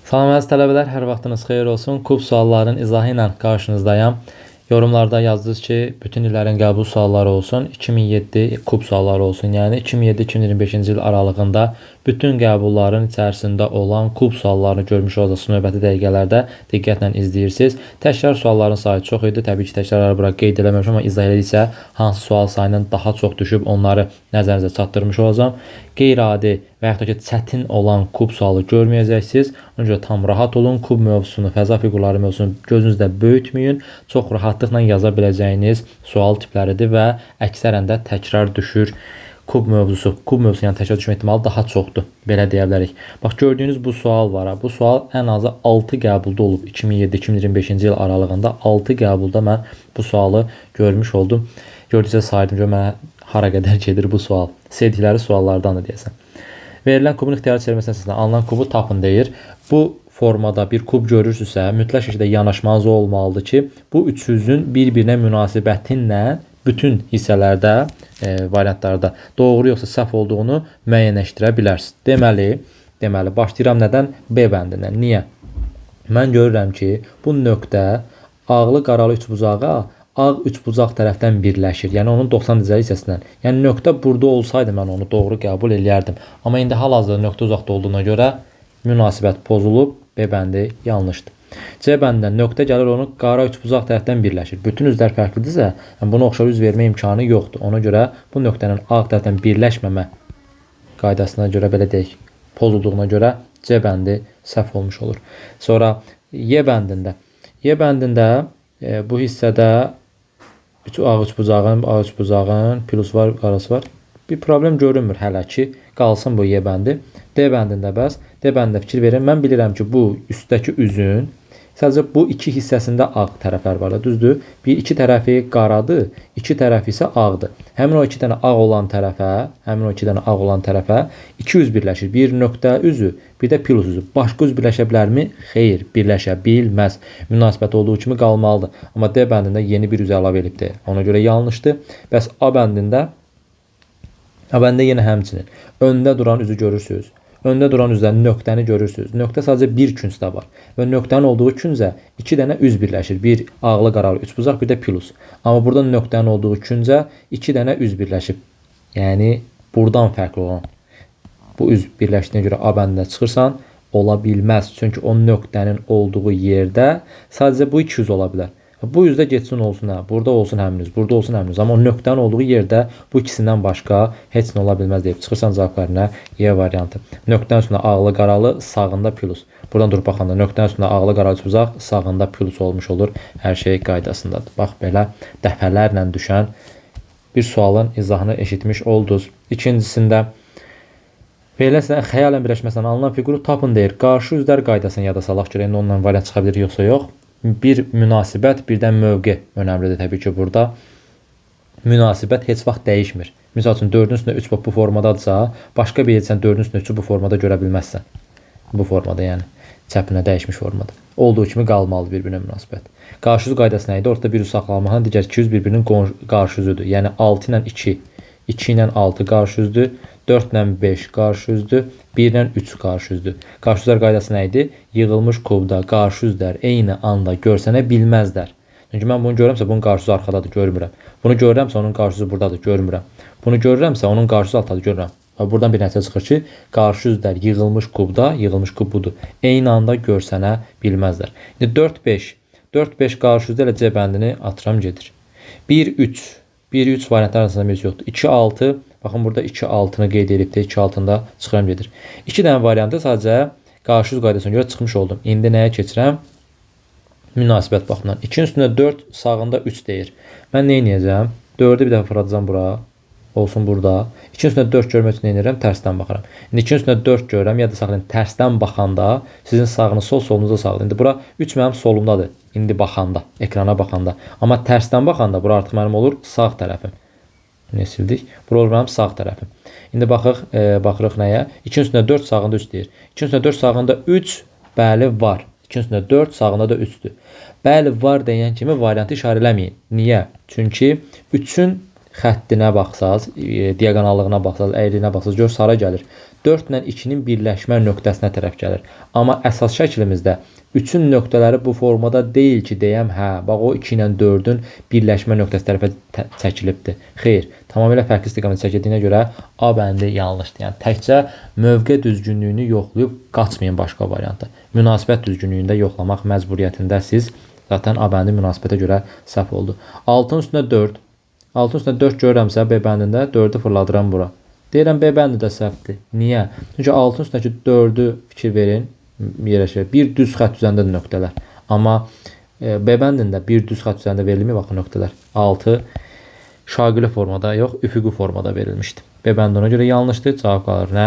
Salam əziz tələbələr, hər vaxtınız xeyir olsun. Kub sualların izahı ilə qarşınızdayım. Yorumlarda yazdınız ki, bütün illərin qəbul sualları olsun, 2007 kub sualları olsun. Yəni 2007-2025-ci il aralığında bütün qəbulların içərisində olan kub suallarını görmüş olacaqsınız növbəti dəqiqələrdə. Diqqətlə izləyirsiniz. Təkrar sualların sayı çox idi. Təbii ki, təkrarları bura qeyd eləməmişəm, amma izah edildikcə hansı sual sayının daha çox düşüb onları nəzərinizə çatdırmış olacağam. Qeyri-adi və yaxud da ki, çətin olan kub sualı görməyəcəksiniz. Ona görə tam rahat olun. Kub mövzusunu, fəza fiqurları mövzusunu gözünüzdə böyütməyin. Çox rahatlıqla yaza biləcəyiniz sual tipləridir və əksərən də təkrar düşür. Kub mövzusu yəni təkrar düşmə ehtimalı daha çoxdur. Belə deyə bilərik. Bax, gördüyünüz bu sual var. Bu sual ən azı 6 qəbulda olub. 2007-2025-ci il aralığında 6 qəbulda mən bu sualı görmüş oldum. Gördükcə saydım ki, mənə hara qədər gedir bu sual. Sevdikləri suallardandır deyəsən. Verilən kubun ixtiyari çevirməsindən sizdən alınan kubu tapın deyir. Bu formada bir kub görürsünüzsə, mütləq şəkildə yanaşmanız olmalıdır ki, bu üçüzün bir-birinə münasibətinlə bütün hissələrdə, variantlarda doğru yoxsa səhv olduğunu müəyyənləşdirə bilərsiniz. Deməli, başlayıram nədən? B bəndindən. Niyə? Mən görürəm ki, bu nöqtə ağlı qaralı üçbucağa ağ üçbucaq tərəfdən birləşir. Yəni onun 90 dərəcəlik hissəsindən. Yəni nöqtə burada olsaydı mən onu doğru qəbul eləyərdim. Amma indi hal-hazırda nöqtə uzaqda olduğuna görə münasibət pozulub, B bəndi yanlışdır. C bəndindən nöqtə gəlir onu qara üçbucaq tərəfdən birləşir. Bütün üzlər fərqlidirsə, buna oxşar üz vermə imkanı yoxdur. Ona görə bu nöqtənin ağ tərəfdən birləşməmə qaydasına görə belə deyək, pozulduğuna görə C bəndi səhv olmuş olur. Sonra Y bəndində. Y bəndində bu hissədə ağ üçbucağın plus var, qarası var. Bir problem görünmür hələ ki. Qalsın bu Y bəndi. D bəndində bəs. D bəndində fikir verin. Mən bilirəm ki, bu üstdəki üzün sadəcə bu iki hissəsində ağ tərəflər var da, düzdür? İki tərəfi qaradır, iki tərəfi isə ağdır. Həmin o iki dənə ağ olan tərəfə iki üz birləşir. Bir nöqtə üzü, bir də plus üzü. Başqa üz birləşə bilərmi? Xeyr, birləşə bilməz. Münasibət olduğu kimi qalmalıdır. Amma D bəndində yeni bir üz əlavə edibdir. Ona görə yanlışdır. Bəs A bəndində yenə həmçinin öndə duran üzü görürsünüz. Öndə duran üzdən nöqtəni görürsünüz. Nöqtə sadəcə bir küncdə var. Və nöqtənin olduğu küncə iki dənə üz birləşir. Bir ağlı qaralı üçbucaq, bir də plus. Amma burada nöqtənin olduğu küncə iki dənə üz birləşib. Yəni buradan fərqli olan. Bu üz birləşdiyinə görə A bəndində çıxırsan, ola bilməz. Çünki o nöqtənin olduğu yerdə sadəcə bu iki üz ola bilər. Bu üzdə getsin olsun, burada olsun həminiz, burada olsun həminiz. Amma o nöqtənin olduğu yerdə bu ikisindən başqa heç nə ola bilməz deyib çıxırsan cavablarına Y variantı. Nöqtənin üstündə ağlı qaralı, sağında plus. Buradan durub baxanda nöqtənin üstündə ağlı qaralı üçbucaq, sağında plus olmuş olur. Hər şey qaydasındadır. Bax, belə dəfələrlə düşən bir sualın izahını eşitmiş oldunuz. İkincisində belə xəyalən birləşməsindən alınan fiquru tapın deyir. Qarşı üzlər qaydasını yada salaq görək, onunla variant çıxa bilir yoxsa yox. Bir münasibət, birdən mövqe önəmlidir təbii ki burada. Münasibət heç vaxt dəyişmir. Misal üçün 4-ün üstündə 3 bu formadadırsa, başqa bir yerdən 4-ün üstündə 3 bu formada görə bilməzsən. Bu formada, yəni çəpinə dəyişmiş formada. Olduğu kimi qalmalıdır bir-birinə münasibət. Qarşı üz qaydası nə idi? Ortada bir üz saxlamaqla digər iki üz bir-birinin qarşı üzüdür. Yəni 6 ilə 2, 2 ilə 6 qarşı üzdür, 4 ilə 5 qarşı üzdür, 1 ilə 3 qarşı üzdür. Qarşı üzlər qaydası nə idi? Yığılmış kubda qarşı üzlər eyni anda görsənə bilməzlər. Çünki mən bunu görürəmsə, bunun qarşısı arxadadır, görmürəm. Bunu görürəmsə, onun qarşısı buradadır, görmürəm. Bunu görürəmsə, onun qarşısı altdadır, görürəm. Buradan bir nəticə çıxır ki, qarşı üzlər yığılmış kubda, yığılmış kub budur, eyni anda görsənə bilməzlər. İndi 4-5, 4-5 qarşı üzdə ilə C bəndini atıram gedir. 1-3, 1-3 variantlar arasında bir yoxdur. 2-6, baxın burada 2-6-nı qeyd edib də 2-6-da çıxıram gedir. 2 dənə variantı sadəcə qarşı üz qaydasına görə çıxmış oldum. İndi nəyə keçirəm? Münasibət baxımından. 2-nin üstündə 4, sağında 3 deyir. Mən nə edəcəm? 4-ü bir dəfə fırladacam bura. Olsun burada. 2-nin üstündə 4 görmək üçün nə edirəm? Tərsdən baxıram. İndi 2-nin üstündə 4 görürəm. Ya da saxlayın, tərsdən baxanda sizin sağınız sol, solunuza sağlayın. İndi bura 3 mənim solumdadır. İndi baxanda, ekrana baxanda. Amma tərsdən baxanda bura artıq mənim olur sağ tərəfim. Ne sildik? Bura olur mənim sağ tərəfim. İndi baxırıq nəyə? 2-nin üstündə 4, sağında 3 deyir. 2-nin üstündə 4, sağında 3, bəli var. 2-nin üstündə 4, sağında da 3-dür. Bəli var deyən kimi variantı işarələməyin. Niyə? Çünki 3-ün xəttinə baxsaz, diaqonallığına baxsaz, əyriliyinə baxsaz, gör sarı gəlir. 4 ilə 2-nin birləşmə nöqtəsinə tərəf gəlir. Amma əsas şəklimizdə 3-ün nöqtələri bu formada deyil ki, deyəm, hə, bax o 2 ilə 4-ün birləşmə nöqtəsi tərəfə çəkilibdir. Xeyr, tamamilə fərqli istiqamətə çəkildiyinə görə A bəndi yanlışdır. Yəni təkcə mövqe düzgünlüyünü yoxlayıb qaçmayın başqa varianta. Münasibət düzgünlüyündə yoxlamaq məcburiyyətindəsiz. Zaten A bəndi münasibətə görə səhv oldu. 6-ın üstünə 4. 6-ın üstünə 4 görürəmsə B bəndində 4-ü fırladıram bura. Deyirəm B bəndi də səhvdir. Niyə? Çünki 6-ın üstündəki 4-ü fikir verin. Yerləşir. Bir düz xətt üzərində nöqtələr. Amma B bəndində bir düz xətt üzərində verilmir baxın nöqtələr. 6 şaqili formada yox, üfüqi formada verilmişdi. B bəndi ona görə yanlışdır. Cavab qalır nə?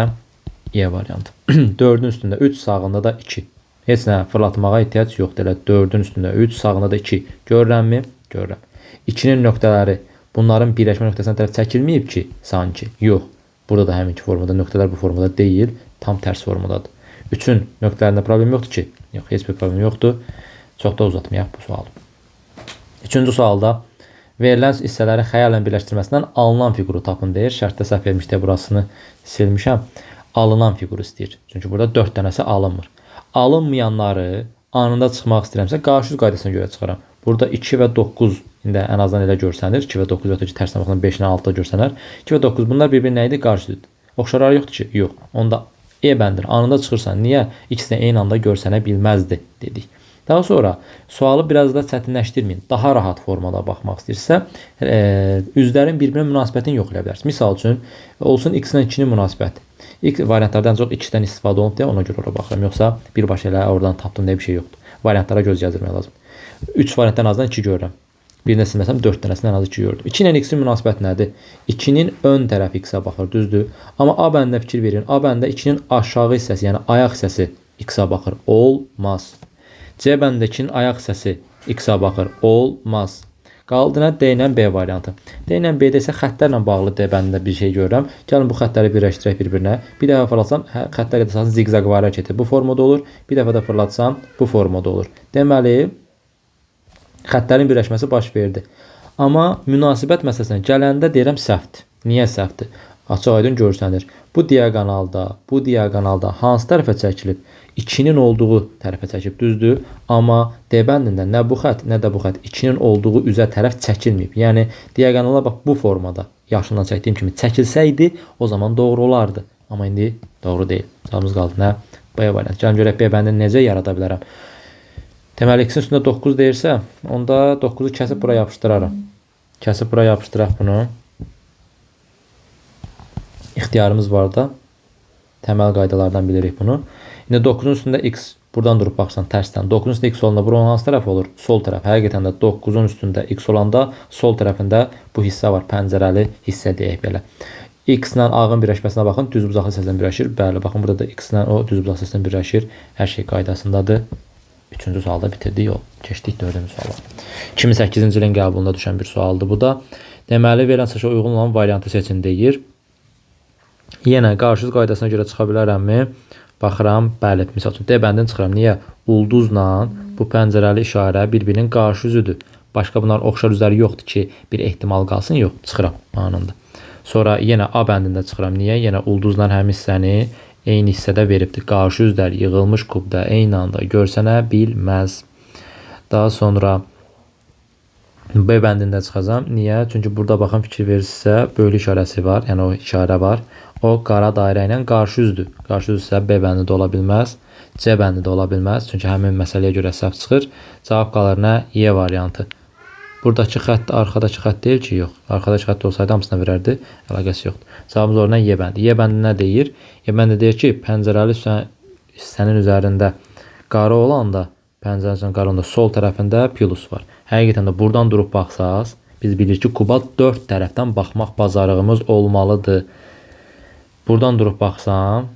E variantı. 4-ün üstündə 3, sağında da 2. Heç nə fırlatmağa ehtiyac yoxdur. Elə 4-ün üstündə 3, sağında da 2. Görürəmmi? Görürəm. 2-nin nöqtələri bunların birləşmə nöqtəsinə tərəf çəkilməyib ki, sanki. Yox. Burada da həminki formada, nöqtələr bu formada deyil, tam tərs formadadır. 3-ün nöqtələrində problem yoxdur ki? Yox, heç bir problem yoxdur. Çox da uzatmayaq bu sualı. 3-cü sualda verilən hissələrin xəyalən birləşdirməsindən alınan fiquru tapın deyir. Şərtdə səhv vermişdə burasını silmişəm. Alınan fiquru istəyir. Çünki burada 4 dənəsi alınmır. Alınmayanları anında çıxmaq istəyirəmsə qarşı üz qaydasına görə çıxaram. Burada 2 və 9 indi ən azından elə görsənir. 2 və 9 və 2 tərsinə baxın 5-lə 6-da görsənər. 2 və 9 bunlar bir-birinə idi? Qarşıdır. Oxşarları yoxdur ki? Yox. Onda E bəndir. Anında çıxırsan. Niyə? İkisi də eyni anda görsənə bilməzdi dedik. Daha sonra sualı biraz da çətinləşdirməyin. Daha rahat formada baxmaq istəyirsə, üzlərin bir-birinə münasibətini yoxlaya bilərsiniz. Misal üçün, olsun x ilə 2-nin münasibəti. İlk variantlardan çox 2-dən istifadə olunub deyə ona görə ora baxıram. Yoxsa birbaşa elə oradan tapdım deyə bir şey yoxdur. Variantlara göz gəzdirmək lazım. 3 variantdan azdan 2 görürəm. Birinə silməsəm 4 dənəsindən az 2 gördüm. 2 ilə x-in münasibəti nədir? 2-nin ön tərəfi x-ə baxır, düzdür? Amma A bəndinə fikir verin. A bəndində 2-nin aşağı hissəsi, yəni ayaq hissəsi x-ə baxır. Olmaz. C bəndində 2-nin ayaq hissəsi x-ə baxır. Olmaz. Qaldı nə? D ilə B variantı. D ilə B-də isə xəttlərlə bağlı D bəndində bir şey görürəm. Gəlin bu xəttləri birləşdirək bir-birinə. Bir dəfə fırlatsam, xəttlər əsasında ziqzaqvari hərəkəti bu formada olur. Bir dəfə də fırlatsam, bu formada olur. Deməli, xəttlərin birləşməsi baş verdi. Amma münasibət məsələsinə gələndə deyirəm səhvdir. Niyə səhvdir? Açıq aydın görsənir. Bu diaqonalda hansı tərəfə çəkilib? 2-nin olduğu tərəfə çəkib, düzdür? Amma D bəndində nə bu xətt, nə də bu xətt 2-nin olduğu üzə tərəf çəkilməyib. Yəni diaqonala bax bu formada yaşından çəkdiyim kimi çəkilsəydi, o zaman doğru olardı. Amma indi doğru deyil. Cavabımız qaldı nə? B variantı. Gəlin görək B bəndini necə yarada bilərəm? Deməli, x-in üstündə 9 deyirsə, onda 9-u kəsib bura yapışdıraram. Kəsib bura yapışdıraq bunu. İxtiyarımız var da. Təməl qaydalardan bilirik bunu. İndi 9-un üstündə x, buradan durub baxsan tərsdən. 9-un üstündə x olanda buranın hansı tərəf olur? Sol tərəf. Həqiqətən də 9-un üstündə x olanda sol tərəfində bu hissə var. Pəncərəli hissə deyək belə. X ilə A-nın birləşməsinə baxın. Düz bucaqlı hissəsindən birləşir. Bəli, baxın burada da x ilə o düz bucaqlı hissəsindən birləşir. Hər şey qaydasındadır. 3-cü sualda bitirdik. Keçdik 4-cü suala. 2008-ci ilin qəbulunda düşən bir sualdır bu da. Deməli, verilən seçə uyğun olan variantı seçin deyir. Yenə qarşıdurma qaydasına görə çıxa bilərəmmi? Baxıram, bəli, misal üçün D bəndini çıxıram. Niyə? Ulduzla bu pəncərəli işarə bir-birinin qarşı üzüdür. Başqa bunlar oxşar üzləri yoxdur ki, bir ehtimal qalsın. Yox, çıxıram anında. Sonra yenə A bəndində çıxıram. Niyə? Yenə ulduzla həm hissəni eyni hissədə veribdir. Qarşı üzlər yığılmış kubda eyni anda görsənə bilməz. Daha sonra B bəndində çıxacam. Niyə? Çünki burada baxın fikir verirsə, bölü işarəsi var. Yəni o işarə var. O qara dairə ilə qarşı üzdür. Qarşı üz isə B bəndi də ola bilməz. C bəndi də ola bilməz. Çünki həmin məsələyə görə səhv çıxır. Cavab qalır nə? E variantı. Buradakı xətt arxadakı xətt deyil ki, yox. Arxadakı xətt olsaydı hamısına verərdi. Əlaqəsi yoxdur. Cavabımız oradan E bəndi. E bəndi nə deyir? E bəndi deyir ki, pəncərəli hissənin üzərində qara olanda, pəncərənin qara olanda sol tərəfində plus var. Həqiqətən də buradan durub baxsaq, biz bilirik ki, kuba 4 tərəfdən baxmaq bacarığımız olmalıdır. Buradan durub baxsan,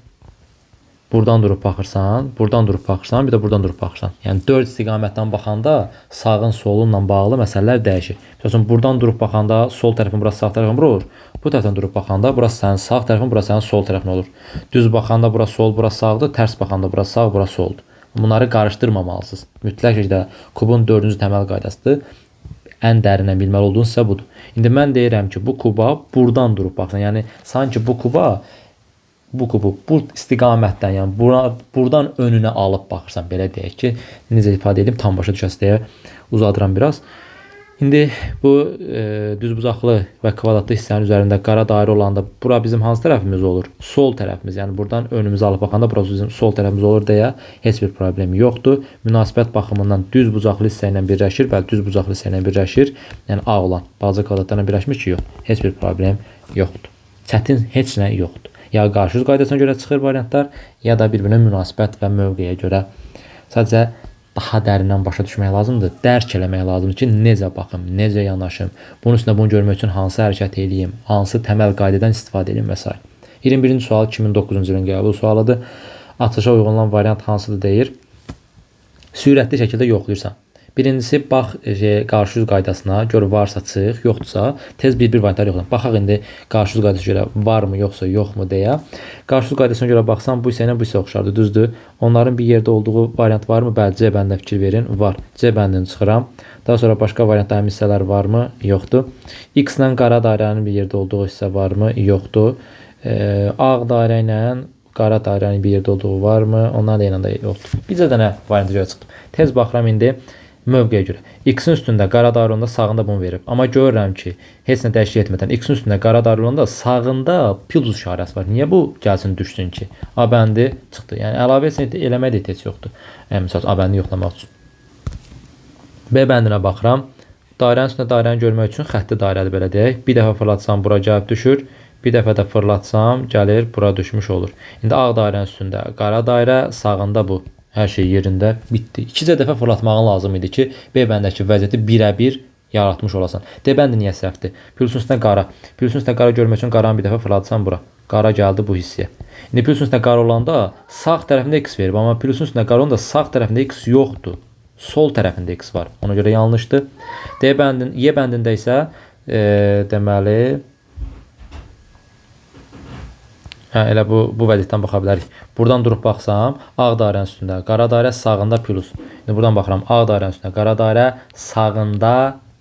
buradan durub baxırsan, buradan durub baxırsan, bir də buradan durub baxırsan. Yəni 4 istiqamətdən baxanda sağın solunla bağlı məsələlər dəyişir. Məsələn, buradan durub baxanda sol tərəfin burası sağ tərəfin bura olur. Bu tərəfdən durub baxanda burası sənin sağ tərəfin, burası sənin sol tərəfin olur. Düz baxanda burası sol, burası sağdır, tərs baxanda burası sağ, burası soldur. Bunları qarışdırmamalısınız. Mütləq şəkildə kubun 4-cü təməl qaydasıdır. ən dərindən bilməli olduğunsa budur. İndi mən deyirəm ki, bu kuba buradan durub baxsan. Yəni sanki bu kuba bu kubu bu istiqamətdən, yəni buradan önünə alıb baxırsan, belə deyək ki, necə ifadə edim, tam başa düşəsiz deyə uzadıram biraz. İndi bu düzbucaqlı və kvadratlı hissənin üzərində qara dairə olanda bura bizim hansı tərəfimiz olur? Sol tərəfimiz. Yəni buradan önümüzə alıb baxanda burası bizim sol tərəfimiz olur deyə heç bir problem yoxdur. Münasibət baxımından düzbucaqlı hissə ilə birləşir, bəli, düzbucaqlı hissə ilə birləşir. Yəni A olan balaca kvadratlarla birləşmiş ki, yox. Heç bir problem yoxdur. Çətin heç nə yoxdur. Ya qarşı üz qaydasına görə çıxır variantlar, ya da bir-birinə münasibət və mövqeyə görə. Sadəcə daha dərindən başa düşmək lazımdır. Dərk eləmək lazımdır ki, necə baxım, necə yanaşım, bunun üstündə bunu görmək üçün hansı hərəkət eləyim, hansı təməl qaydadan istifadə edeyim və s. 21-ci sual 2009-cu ilin qəbul sualıdır. Açışa uyğun olan variant hansıdır deyir. Sürətli şəkildə yoxlayırsan. Birincisi, bax qarşı üz qaydasına, gör varsa çıx, yoxdursa tez bir variantlar yoxla. Baxaq indi qarşı üz qaydasına görə varmı, yoxsa yoxmu deyə. Qarşı üz qaydasına görə baxsam, bu hissə ilə bu hissə oxşardır, düzdür. Onların bir yerdə olduğu variant varmı? Bəli, C bəndinə fikir verin, var. C bəndini çıxıram. Daha sonra başqa variantda həmin hissələr varmı? Yoxdur. X ilə qara dairənin bir yerdə olduğu hissə varmı? Yoxdur. Ağ dairə ilə qara dairənin bir yerdə olduğu varmı? Onların da yanında yoxdur. Bircə dənə varianta görə çıxdım. Tez baxıram indi mövqeyə görə. X-in üstündə qara dairə olanda sağında bunu verib. Amma görürəm ki, heç nə dəyişiklik etmədən X-in üstündə qara dairə olanda sağında plus işarəsi var. Niyə bu gəlsin düşsün ki? A bəndi çıxdı. Yəni əlavə eləməyə də ehtiyac yoxdur. Məsələn, A bəndini yoxlamaq üçün. B bəndinə baxıram. Dairənin üstündə dairəni görmək üçün xətti dairədir, belə deyək. Bir dəfə fırlatsam bura gəlib düşür. Bir dəfə də fırlatsam gəlir bura düşmüş olur. İndi ağ dairənin üstündə qara dairə, sağında bu. Hər şey yerində, bitdi. İkicə dəfə fırlatmağın lazım idi ki, B bəndəki vəziyyəti birə-bir yaratmış olasan. D bəndi niyə səhvdir? Plusun üstünə qara. Plusun üstünə qara görmək üçün qaranı bir dəfə fırlatsan bura. Qara gəldi bu hissəyə. İndi plusun üstünə qara olanda sağ tərəfində X verib, amma plusun üstünə qara olanda sağ tərəfində X yoxdur. Sol tərəfində X var. Ona görə yanlışdır. D bəndin, Y bəndində isə deməli elə bu vəziyyətdən baxa bilərik. Buradan durub baxsam, ağ dairənin üstündə, qara dairə sağında plus. İndi buradan baxıram, ağ dairənin üstündə, qara dairə sağında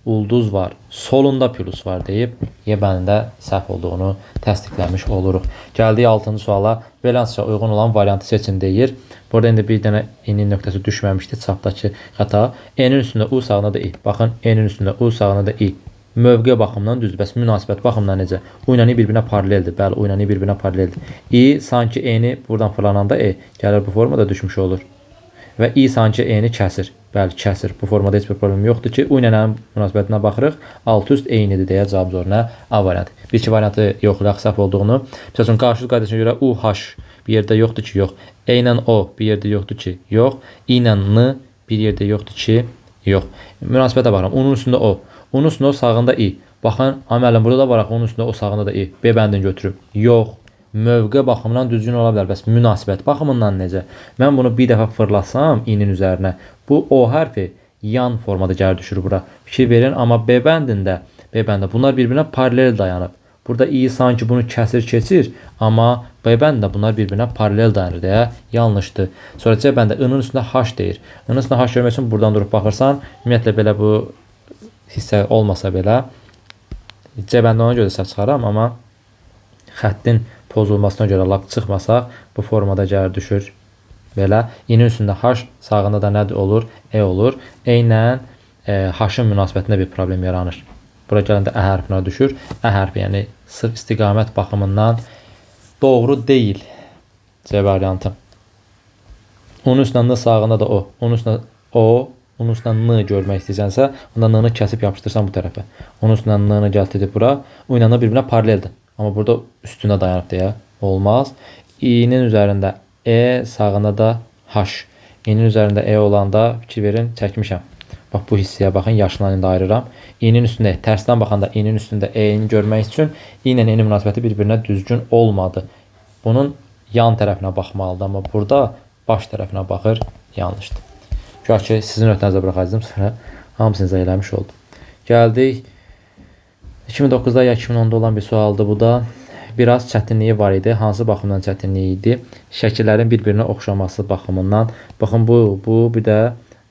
ulduz var, solunda plus var deyib, Y bəndində səhv olduğunu təsdiqləmiş oluruq. Gəldik 6-cı suala, balansça uyğun olan variantı seçin deyir. Burada indi bir dənə N-in nöqtəsi düşməmişdi, çapdakı xəta. N-in üstündə U, sağında da I. Baxın, N-in üstündə U, sağında da I. Mövqe baxımından düzdür. Bəs münasibət baxımından necə? U ilə I bir-birinə paraleldir. Bəli, U ilə I bir-birinə paraleldir. I sanki E-ni buradan fırlananda E gəlir bu formada düşmüş olur. Və I sanki E-ni kəsir. Bəli, kəsir. Bu formada heç bir problem yoxdur ki, U ilə N münasibətinə baxırıq. Alt üst eynidir deyə cavab zoruna A variantı. Bir-iki variantı yoxlayaq səhv olduğunu. Məsələn, qarşı qaydasına görə U, H bir yerdə yoxdur ki, yox. E ilə O bir yerdə yoxdur ki, yox. I ilə N bir yerdə yoxdur ki, yox. Münasibətə baxıram. Onun üstündə O. Onun üstündə o sağında I. Baxın, amələn burada da var, onun üstündə o sağında da I. B bəndini götürüb. Yox. Mövqe baxımından düzgün ola bilər. Bəs münasibət baxımından necə? Mən bunu bir dəfə fırlasam I-nin üzərinə, bu O hərfi yan formada gəlir düşür bura. Fikir verin, amma B bəndində bunlar bir-birinə paralel dayanıb. Burada I sanki bunu kəsir keçir, amma B bəndində bunlar bir-birinə paralel dayanır deyə yanlışdır. Sonra C bəndə I-nin üstündə H deyir. I-nin üstündə H görmək üçün buradan durub baxırsan, ümumiyyətlə belə bu hissə olmasa belə C bəndə ona görə səhv çıxaram, amma xəttin pozulmasına görə lap çıxmasaq bu formada gəlir düşür belə. I-nin üstündə H, sağında da nədir olur? E olur. E ilə H-ın münasibətində bir problem yaranır. Bura gələndə Ə hərfinə düşür. Ə hərfi, yəni sırf istiqamət baxımından doğru deyil C variantı. Onun üstündə N, sağında da O. Onun üstündə O, onun üstündən N görmək istəyirsənsə, onda N-nı kəsib yapışdırsan bu tərəfə. Onun üstündən N-nı gəltirib bura. O ilə bir-birinə paraleldir. Amma burada üstünə dayanıb deyə olmaz. I-nin üzərində E, sağında da H. I-nin üzərində E olanda fikir verin, çəkmişəm. Bax bu hissəyə baxın, yaşla indi ayırıram. I-nin üstündə, tərsdən baxanda I-nin üstündə E-ni görmək üçün I ilə E-nin münasibəti bir-birinə düzgün olmadı. Bunun yan tərəfinə baxmalıdır, amma burada baş tərəfinə baxır, yanlışdır. Görək ki, sizin ötənizə buraxacağım, sonra hamısını izah eləmiş oldum. Gəldik. 2009-da ya 2010-da olan bir sualdır bu da. Biraz çətinliyi var idi. Hansı baxımdan çətinliyi idi? Şəkillərin bir-birinə oxşaması baxımından. Baxın bu bir də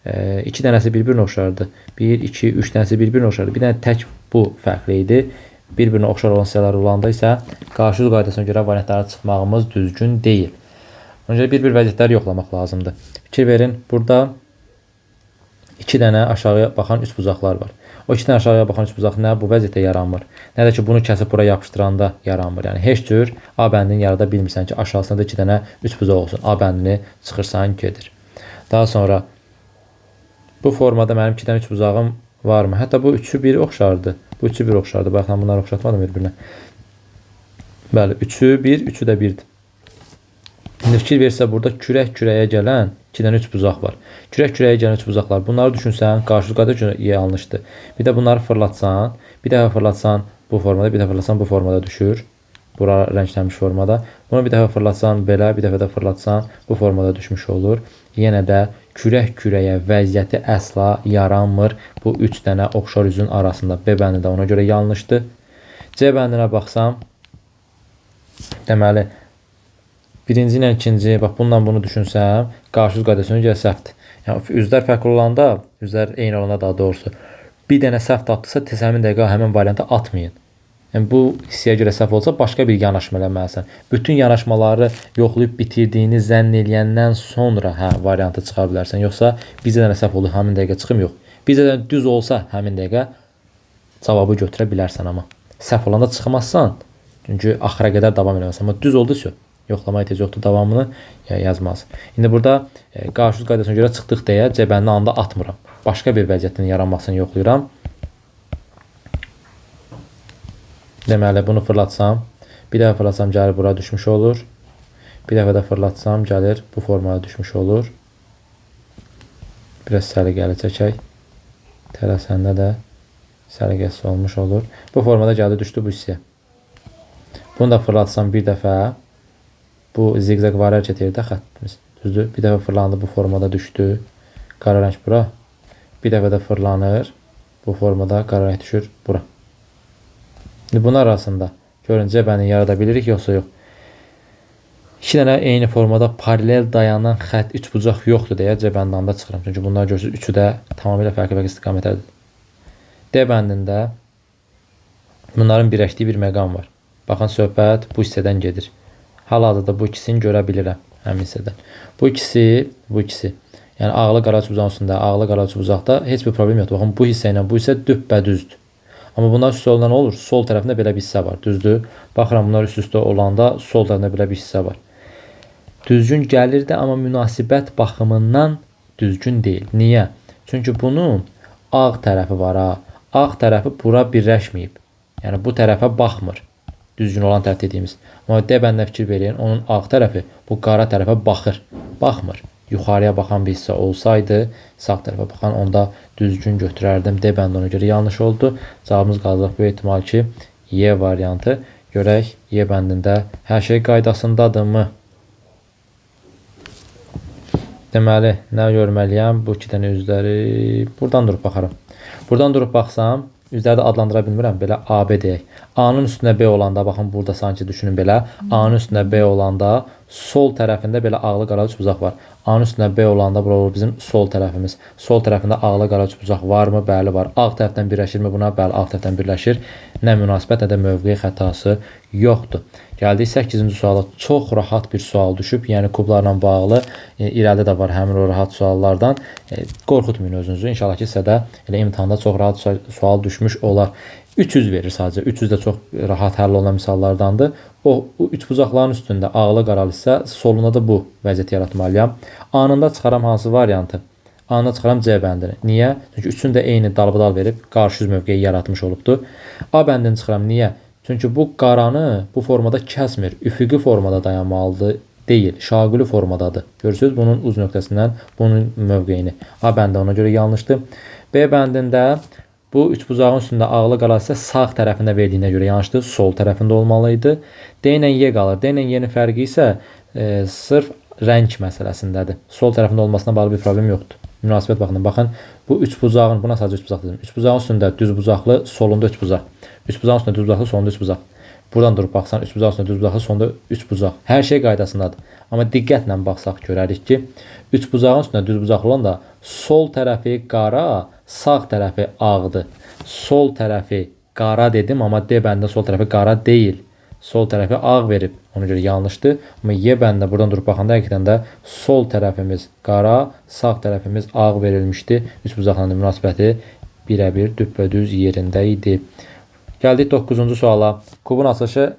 2 dənəsi bir-birinə oxşardı. 1, 2, 3 dənəsi bir-birinə oxşardı. Bir dənə tək bu fərqli idi. Bir-birinə oxşar olan hissələr olanda isə qarşı üz qaydasına görə variantlara çıxmağımız düzgün deyil. Ona görə bir-bir vəziyyətləri yoxlamaq lazımdır. Fikir verin, burada 2 dənə aşağıya baxan üçbucaqlar var. O 2 dənə aşağıya baxan üçbucaq nə bu vəziyyətdə yaranmır, nə də ki bunu kəsib bura yapışdıranda yaranmır. Yəni heç cür A bəndini yarada bilmirsən ki, aşağısında da 2 dənə üçbucaq olsun. A bəndini çıxırsan, gedir. Daha sonra bu formada mənim 2 dənə üçbucağım varmı? Hətta bu üçü bir oxşardı. Bu üçü bir oxşardı. Baxın, bunları oxşatmadım bir-birinə. Bəli, üçü bir, üçü də birdir. İndi fikir versə, burada kürək-kürəyə gələn 2 dənə üçbucaq var. Kürək-kürəyə gələn üçbucaqlar. Bunları düşünsən, qarşı qayda yanlışdır. Bir də bunları fırlatsan, bir dəfə fırlatsan bu formada, bir dəfə fırlatsan bu formada düşür. Bura rənglənmiş formada. Bunu bir dəfə fırlatsan belə, bir dəfə də fırlatsan bu formada düşmüş olur. Yenə də kürək-kürəyə vəziyyəti əsla yaranmır bu 3 dənə oxşar üzün arasında. B bəndi də ona görə yanlışdır. C bəndinə baxsam, deməli, birinci ilə ikinci, bax bununla bunu düşünsəm, qarşı üz qaydasına görə səhvdir. Yəni üzlər fərqli olanda, üzlər eyni olanda daha doğrusu, bir dənə səhv tapdısa, tez həmin dəqiqə həmin variantı atmayın. Yəni bu hissəyə görə səhv olsa, başqa bir yanaşma eləməlisən. Bütün yanaşmaları yoxlayıb bitirdiyini zənn eləyəndən sonra variantı çıxa bilərsən. Yoxsa bizə dənə səhv olur, həmin dəqiqə çıxım yox. Bizə dənə düz olsa, həmin dəqiqə cavabı götürə bilərsən, amma səhv olanda çıxmazsan, çünki axıra qədər davam eləməsən. Amma düz oldusa, yoxlama ehtiyac yoxdur, davamını yazmaz. İndi burada qarşı üz qaydasına görə çıxdıq deyə C bəndini anda atmıram. Başqa bir vəziyyətin yaranmasını yoxlayıram. Deməli, bunu fırlatsam, bir dəfə fırlatsam gəlir bura düşmüş olur. Bir dəfə də fırlatsam gəlir bu formada düşmüş olur. Biraz səliqəli çəkək. Tələsəndə də səliqəsiz olmuş olur. Bu formada gəldi, düşdü bu hissəyə. Bunu da fırlatsam bir dəfə, bu zigzag var hərəkət edir də xəttimiz. Düzdür? Bir dəfə fırlandı, bu formada düşdü. Qara rəng bura. Bir dəfə də fırlanır. Bu formada qara rəng düşür bura. İndi bunun arasında görün C bəndini yarada bilirik, yoxsa yox. 2 dənə eyni formada paralel dayanan xətt üçbucaq yoxdur deyə C bəndini anda çıxıram. Çünki bunlar görürsünüz, üçü də tamamilə fərqli istiqamətlərdir. D bəndində bunların birləşdiyi bir məqam var. Baxın, söhbət bu hissədən gedir. Hal-hazırda bu ikisini görə bilirəm həmin hissədən. Bu ikisi. Yəni ağlı qara üçbucağın üstündə, ağlı qara üçbucaqda heç bir problem yoxdur. Baxın, bu hissə ilə bu hissə düppədüzdür. Amma bunlar üst-üstə olanda nə olur? Sol tərəfində belə bir hissə var, düzdür? Baxıram, bunlar üst-üstə olanda sol tərəfində belə bir hissə var. Düzgün gəlirdi, amma münasibət baxımından düzgün deyil. Niyə? Çünki bunun ağ tərəfi var ha. Ağ tərəfi bura birləşməyib. Yəni bu tərəfə baxmır. Düzgün olan tərəf dediyimiz. Amma D bəndinə fikir verin, onun ağ tərəfi bu qara tərəfə baxır. Baxmır. Yuxarıya baxan bir hissə olsaydı, sağ tərəfə baxan onda düzgün götürərdim. D bəndi ona görə yanlış oldu. Cavabımız qalacaq bu ehtimal ki, Y variantı. Görək, Y bəndində hər şey qaydasındadırmı? Deməli, nə görməliyəm? Bu 2 dənə üzləri buradan durub baxaram. Buradan durub baxsam, üzləri də adlandıra bilmirəm. Belə AB deyək. A-nın üstünə B olanda, baxın burada sanki düşünün belə. A-nın üstünə B olanda sol tərəfində belə ağlı qara üçbucaq var. A-nın üstünə B olanda bura olur bizim sol tərəfimiz. Sol tərəfində ağlı qara üçbucaq varmı? Bəli, var. Ağ tərəfdən birləşirmi buna? Bəli, ağ tərəfdən birləşir. Nə münasibət, nə də mövqe xətası yoxdur. Gəldik 8-ci suala. Çox rahat bir sual düşüb. Yəni kublarla bağlı irəlidə də var həmin o rahat suallardan. Qorxutmayın özünüzü. İnşallah ki, sizə də elə imtahanda çox rahat sual düşmüş olar. 300 verir sadəcə. 300 də çox rahat həll olunan misallardandır. O üçbucaqların üstündə ağlı qaralı isə soluna da bu vəziyyəti yaratmalıyam. Anında çıxaram hansı variantı? Anında çıxaram C bəndini. Niyə? Çünki üçünü də eyni dalbadal verib qarşı üz mövqeyi yaratmış olubdur. A bəndini çıxaram. Niyə? Çünki bu qaranı bu formada kəsmir. Üfüqi formada dayanmalıdır. Deyil. Şaquli formadadır. Görürsünüz bunun uz nöqtəsindən bunun mövqeyini. A bəndi ona görə yanlışdır. B bəndində bu üçbucağın üstündə ağlı qara isə sağ tərəfində verdiyinə görə yanlışdır. Sol tərəfində olmalıydı. D ilə Y qalır. D ilə Y-nin fərqi isə sırf rəng məsələsindədir. Sol tərəfində olmasına bağlı bir problem yoxdur. Münasibət baxın. Baxın, bu üçbucağın, buna sadəcə üçbucaq dedim. Üçbucağın üstündə düzbucaqlı, solunda üçbucaq. Üçbucağın üstündə düzbucaqlı, solunda üçbucaq. Buradan durub baxsan üç bucaq üstünə düz bucaqlı, sonda üç bucaq. Hər şey qaydasındadır. Amma diqqətlə baxsaq görərik ki, üç bucağın üstünə düz bucaqlı olan da sol tərəfi qara, sağ tərəfi ağdır. Sol tərəfi qara dedim, amma D bəndə sol tərəfi qara deyil. Sol tərəfi ağ verib. Ona görə yanlışdır. Amma Y bəndə buradan durub baxanda həqiqətən də sol tərəfimiz qara, sağ tərəfimiz ağ verilmişdi. Üç bucaqla münasibəti birə-bir düppədüz yerində idi. Gəldik 9-cu suala. Kubun açılışı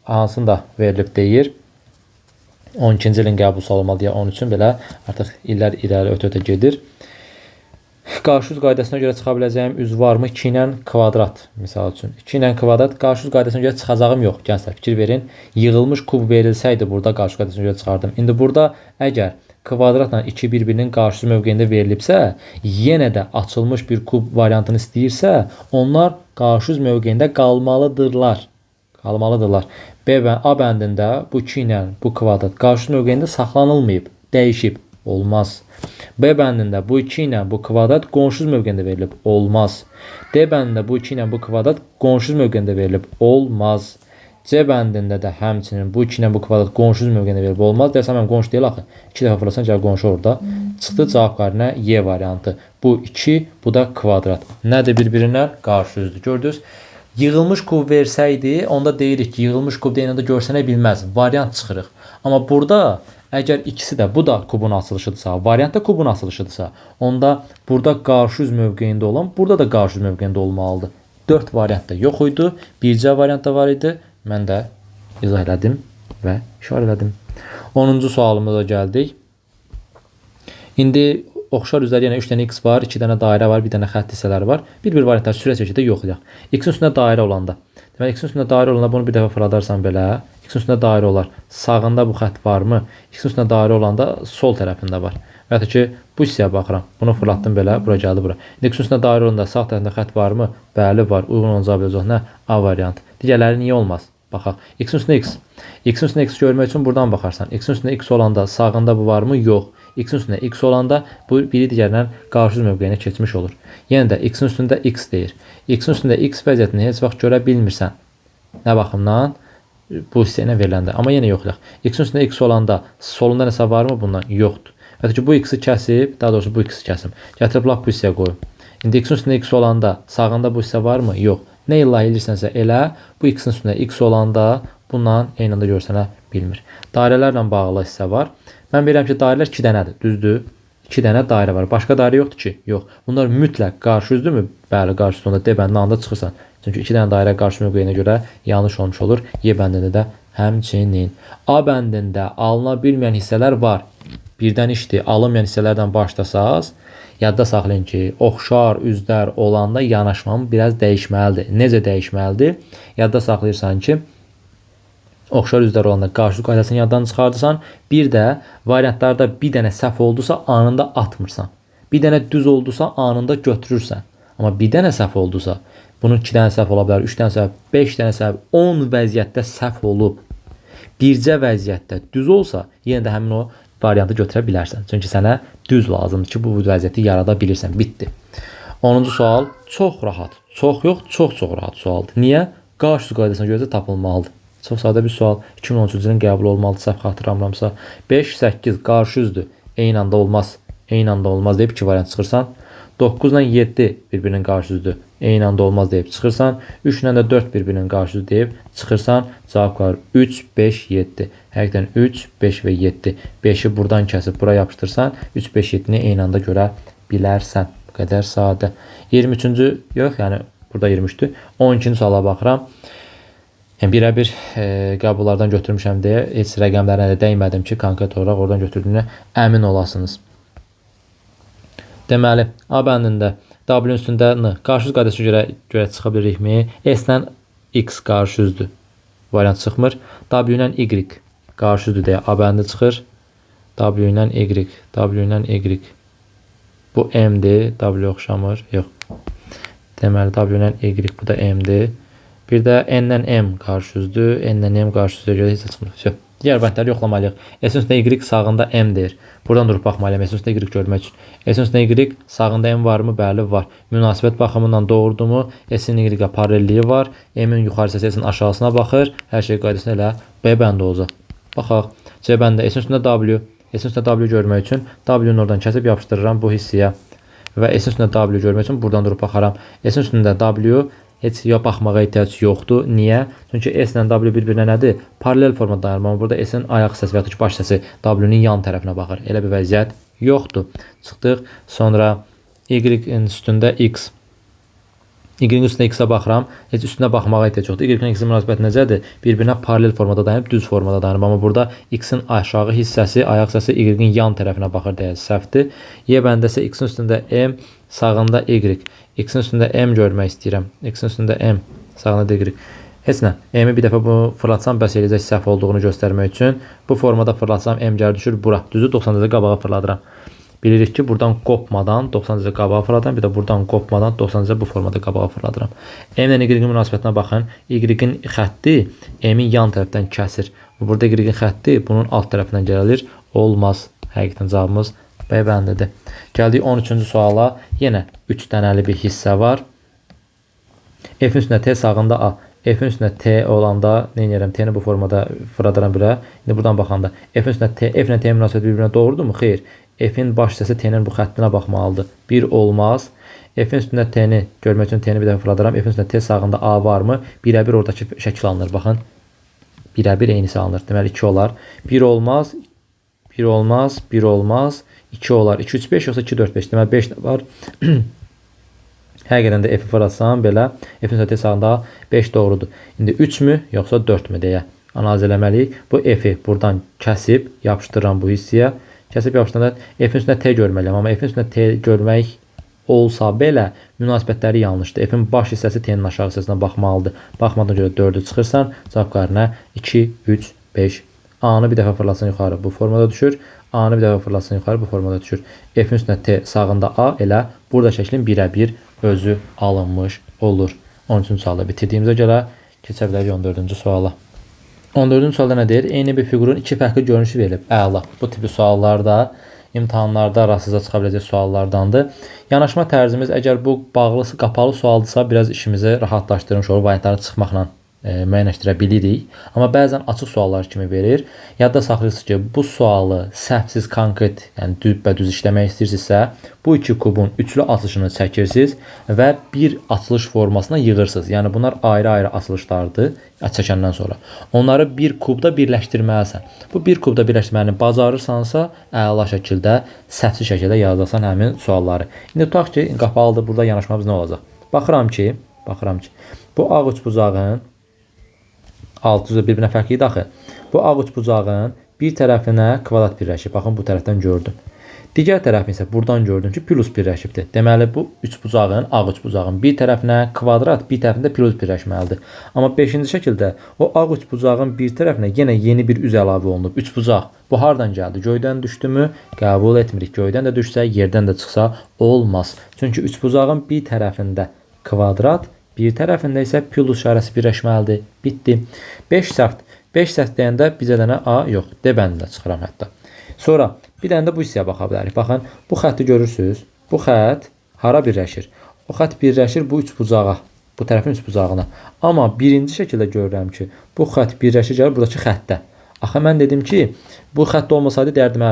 hansında verilib deyir. 12-ci ilin qəbul sualı olmalı deyə 13-ün belə artıq illər irəli ötə-ötə gedir. Qarşı üz qaydasına görə çıxa biləcəyim üz varmı? 2 ilə kvadrat misal üçün. 2 ilə kvadrat qarşı üz qaydasına görə çıxacağım yox. Gənclər fikir verin. Yığılmış kub verilsəydi burada qarşı qaydasına görə çıxardım. İndi burada əgər kvadratla 2 bir-birinin qarşısı mövqeyində verilibsə, yenə də açılmış bir kub variantını istəyirsə, onlar qarşı üz mövqeyində qalmalıdırlar. A bəndində bu 2 ilə bu kvadrat qarşı üz mövqeyində saxlanılmayıb, dəyişib. Olmaz. B bəndində bu 2 ilə bu kvadrat qonşuz mövqeyində verilib. Olmaz. D bəndində bu 2 ilə bu kvadrat qonşuz mövqeyində verilib. Olmaz. C bəndində də həmçinin bu 2 ilə bu kvadrat qonşuz mövqeyində verilib. Olmaz. Desəm mən qonşu deyil axı. 2 dəfə fırlasan gəl qonşu orada. Çıxdı cavab qarinə Y variantı. Bu 2, bu da kvadrat. Nədir bir-birinə? Qarşı üzdür. Gördünüz? Yığılmış kub versəydi, onda deyirik ki, yığılmış kub deyəndə görsənə bilməz. Variant çıxırıq. Amma burada əgər ikisi də bu da kubun açılışıdırsa, variant da kubun açılışıdırsa, onda burada qarşı üz mövqeyində olan, burada da qarşı üz mövqeyində olmalıdır. 4 variant da yox idi, bircə variant da var idi. Mən də izah elədim və işarə elədim. 10-cu sualımıza gəldik. İndi oxşar üzlər yenə 3 dənə x var, 2 dənə dairə var, 1 dənə xətt hissələri var. Bir-bir variantlar sürət şəkildə yoxlayaq. X-in üstündə dairə olanda. Deməli, X-in üstündə dairə olanda bunu bir dəfə fırladarsan belə. X-in üstündə dairə olar. Sağında bu xətt varmı? X-in üstündə dairə olanda sol tərəfində var. Və ya ki, bu hissəyə baxıram. Bunu fırlatdım belə, bura gəldi bura. İndi X-in üstündə dairə olanda sağ tərəfində xətt varmı? Bəli, var. Uyğun olacaq biləcək nə? A variantı. Digərləri niyə olmaz? Baxaq. X-in üstündə X. X-in üstündə X görmək üçün buradan baxarsan. X-in üstündə X olanda sağında bu varmı? Yox. X-in üstündə X olanda bu biri digərindən qarşı mövqeyinə keçmiş olur. Yenə də X-in üstündə X deyir. X-in üstündə X vəziyyətini heç vaxt görə bilmirsən. Nə baxımdan? Bu hissə ilə veriləndə. Amma yenə yoxlayaq. X-in üstündə X olanda solunda nəsə varmı bundan? Yoxdur. Hətta ki, bu X-i kəsib, daha doğrusu bu X-i kəsim. Gətirib lap bu hissəyə qoyum. İndi X-in üstündə X olanda sağında bu hissə varmı? Yox. Nə ilə edirsənsə elə, bu X-in üstündə X olanda bundan eyni anda görsənə bilmir. Dairələrlə bağlı hissə var. Mən bilirəm ki, dairələr 2 dənədir. Düzdür? 2 dənə dairə var. Başqa dairə yoxdur ki? Yox. Bunlar mütləq qarşı üzdürmü? Bəli, qarşı üzdür. Onda D bəndinin anda çıxırsan. Çünki 2 dənə dairə qarşı mövqeyinə görə yanlış olmuş olur. Y bəndində də həmçinin. A bəndində alına bilməyən hissələr var. Birdən işdir. Alınmayan hissələrdən başlasaz, yadda saxlayın ki, oxşar üzlər olanda yanaşmamı biraz dəyişməlidir. Necə dəyişməlidir? Yadda saxlayırsan ki, oxşar üzlər olanda qarşılıq qaydasını yaddan çıxardırsan. Bir də variantlarda bir dənə səhv oldusa anında atmırsan. Bir dənə düz oldusa anında götürürsən. Amma bir dənə səhv oldusa, bunun 2 dənə səhv ola bilər, 3 dənə səhv, 5 dənə səhv, 10 vəziyyətdə səhv olub. Bircə vəziyyətdə düz olsa, yenə də həmin o variantı götürə bilərsən. Çünki sənə düz lazımdır ki, bu vəziyyəti yarada bilirsən. Bitdi. 10-cu sual çox rahat. Çox yox, çox rahat sualdır. Niyə? Qarşı qaydasına görə tapılmalıdır. Çox sadə bir sual. 2013-cü ilin qəbul olmalıdır, səhv xatırlamıramsa. 5, 8 qarşı üzdür. Eyni anda olmaz. Eyni anda olmaz deyib 2 variant çıxırsan. 9 ilə 7 bir-birinin qarşı üzdür. Eyni anda olmaz deyib çıxırsan. 3 ilə də 4 bir-birinin qarşı üzdür deyib çıxırsan. Cavab qalır 3, 5, 7. Həqiqətən 3, 5 və 7. 5-i buradan kəsib bura yapışdırsan, 3, 5, 7-ni eyni anda görə bilərsən. Bu qədər sadə. 23-cü, yox, yəni burada 23-dür. 12-ci suala baxıram. Yəni birə-bir qəbullardan götürmüşəm deyə heç rəqəmlərə də dəymədim ki, konkret olaraq oradan götürdüyünə əmin olasınız. Deməli, A bəndində W üstündə N qarşı qaydasına görə çıxa bilirikmi? S-dən X qarşı üzdür. Variant çıxmır. W ilə Y qarşı üzdür deyə A bəndi çıxır. W ilə Y, W ilə Y. Bu M-dir, W oxşamır. Yox. Deməli, W ilə Y, bu da M-dir. Bir də N-dən M qarşı üzdür. N-dən M qarşı üzdür görə heç çıxmır. Digər bəndləri yoxlamalıyıq. S-in üstündə y sağında m-dir. Buradan durub baxmalıyam S-in üstündə y görmək üçün. S-in üstündə y sağında m varmı? Bəli, var. Münasibət baxımından doğrudumu? S-in y-ə paralelliyi var. M-in yuxarı hissəsi S-in aşağısına baxır. Hər şey qaydasında elə B bəndi olacaq. Baxaq. C bəndə S-in üstündə W. S-in üstündə W görmək üçün W-nu oradan kəsib yapışdırıram bu hissəyə. Və S-in üstündə W görmək üçün buradan durub baxaram. S-in üstündə W heç ya baxmağa ehtiyac yoxdur. Niyə? Çünki S ilə W bir-birinə nədir? Paralel formada dayanır. Amma burada S-in ayaq hissəsi və ya baş hissəsi W-nun yan tərəfinə baxır. Elə bir vəziyyət yoxdur. Çıxdıq. Sonra Y-in üstündə X. Y-in üstündə X-ə baxıram. Heç üstünə baxmağa ehtiyac yoxdur. Y-in X-in münasibəti necədir? Bir-birinə paralel formada dayanıb, düz formada dayanıb. Amma burada X-in aşağı hissəsi, ayaq hissəsi Y-in yan tərəfinə baxır deyə səhvdir. Y bəndə isə X-in üstündə M, sağında Y. X-in üstündə M görmək istəyirəm. X-in üstündə M, sağında Y. Heç nə. M-i bir dəfə bu fırlatsam bəs eləyəcək səhv olduğunu göstərmək üçün. Bu formada fırlatsam M gəlir düşür bura. Düzü 90 dərəcə qabağa fırladıram. Bilirik ki, buradan qopmadan 90 dərəcə qabağa fırladıram. Bir də buradan qopmadan 90 dərəcə bu formada qabağa fırladıram. M ilə Y-in münasibətinə baxın. Y-in xətti M-in yan tərəfdən kəsir. Burada Y-in xətti bunun alt tərəfindən gəlir. Olmaz. Həqiqətən cavabımız B bəndidir. Gəldik 13-cü suala. Yenə 3 dənəli bir hissə var. F-in üstündə T, sağında A. F-in üstündə T olanda nə edirəm? T-ni bu formada fırladıram birə. İndi buradan baxanda F-in üstündə T, F ilə T münasibəti bir-birinə doğrudurmu? Xeyr. F-in baş hissəsi T-nin bu xəttinə baxmalıdır. 1 olmaz. F-in üstündə T-ni görmək üçün T-ni bir dəfə fırladıram. F-in üstündə T sağında A varmı? Birə-bir oradakı şəkil alınır. Baxın. Birə-bir eynisi alınır. Deməli 2 olar. 1 olmaz. 1 olmaz. 1 olmaz. 2 olar. 2, 3, 5 yoxsa 2, 4, 5. Deməli 5 də var. Həqiqətən də F-i fırlatsam belə F-in üstündə T sağında 5 doğrudur. İndi 3 mü yoxsa 4 mü deyə analiz eləməliyik. Bu F-i buradan kəsib yapışdırıram bu hissəyə. Kəsib yapışdıranda F-in üstündə T görməliyəm. Amma F-in üstündə T görmək olsa belə münasibətləri yanlışdır. F-in baş hissəsi T-nin aşağı hissəsinə baxmalıdır. Baxmadan görə 4-ü çıxırsan. Cavab qarinə 2, 3, 5. A-nı bir dəfə fırlatsan yuxarı bu formada düşür. A-nı bir dəfə fırlatsan yuxarı bu formada düşür. F-in üstündə T sağında A elə burada şəklin birə-bir özü alınmış olur. 13-cü sualda bitirdiyimizə görə keçə bilərik 14-cü suala. 14-cü sualda nə deyir? Eyni bir fiqurun iki fərqli görünüşü verilib. Əla. Bu tipi suallarda imtahanlarda rastıza çıxa biləcək suallardandır. Yanaşma tərzimiz əgər bu bağlısı, qapalı sualdırsa biraz işimizi rahatlaşdırmış olur. Variantları çıxmaqla müəyyənləşdirə bilirik. Amma bəzən açıq suallar kimi verir. Yadda saxlayırsınız ki, bu sualı səhvsiz, konkret, yəni düz işləmək istəyirsinizsə, bu iki kubun üçlü açılışını çəkirsiniz və bir açılış formasına yığırsınız. Yəni bunlar ayrı-ayrı açılışlardır çəkəndən sonra. Onları bir kubda birləşdirməlisən. Bu bir kubda birləşdirməni bacarırsansa, əla şəkildə, səhvsiz şəkildə yazacaqsan həmin sualları. İndi tutaq ki, qapalıdır. Burada yanaşmamız nə olacaq? Baxıram ki, bu ağ üçbucağın alt üzrə bir-birinə fərqli idi axı. Bu ağ üçbucağın bir tərəfinə kvadrat birləşib. Baxın, bu tərəfdən gördüm. Digər tərəfini isə buradan gördüm ki, plus birləşibdir. Deməli, bu üçbucağın, ağ üçbucağın bir tərəfinə kvadrat, bir tərəfində plus birləşməlidir. Amma 5-ci şəkildə o ağ üçbucağın bir tərəfinə yenə yeni bir üz əlavə olunub. Üçbucaq. Bu hardan gəldi? Göydən düşdümü? Qəbul etmirik. Göydən də düşsə, yerdən də çıxsa olmaz. Çünki üçbucağın bir tərəfində kvadrat, bir tərəfində isə plus işarəsi birləşməlidir. Bitdi. 5 səhvdir. 5 səhv deyəndə bizə dənə A yox. D bəndində çıxıram hətta. Sonra bir dənə də bu hissəyə baxa bilərik. Baxın, bu xətti görürsünüz. Bu xətt hara birləşir? O xətt birləşir bu üçbucağa. Bu tərəfin üçbucağına. Amma birinci şəkildə görürəm ki, bu xətt birləşir gəlir buradakı xəttə. Axı mən dedim ki, bu xətt olmasaydı dərdim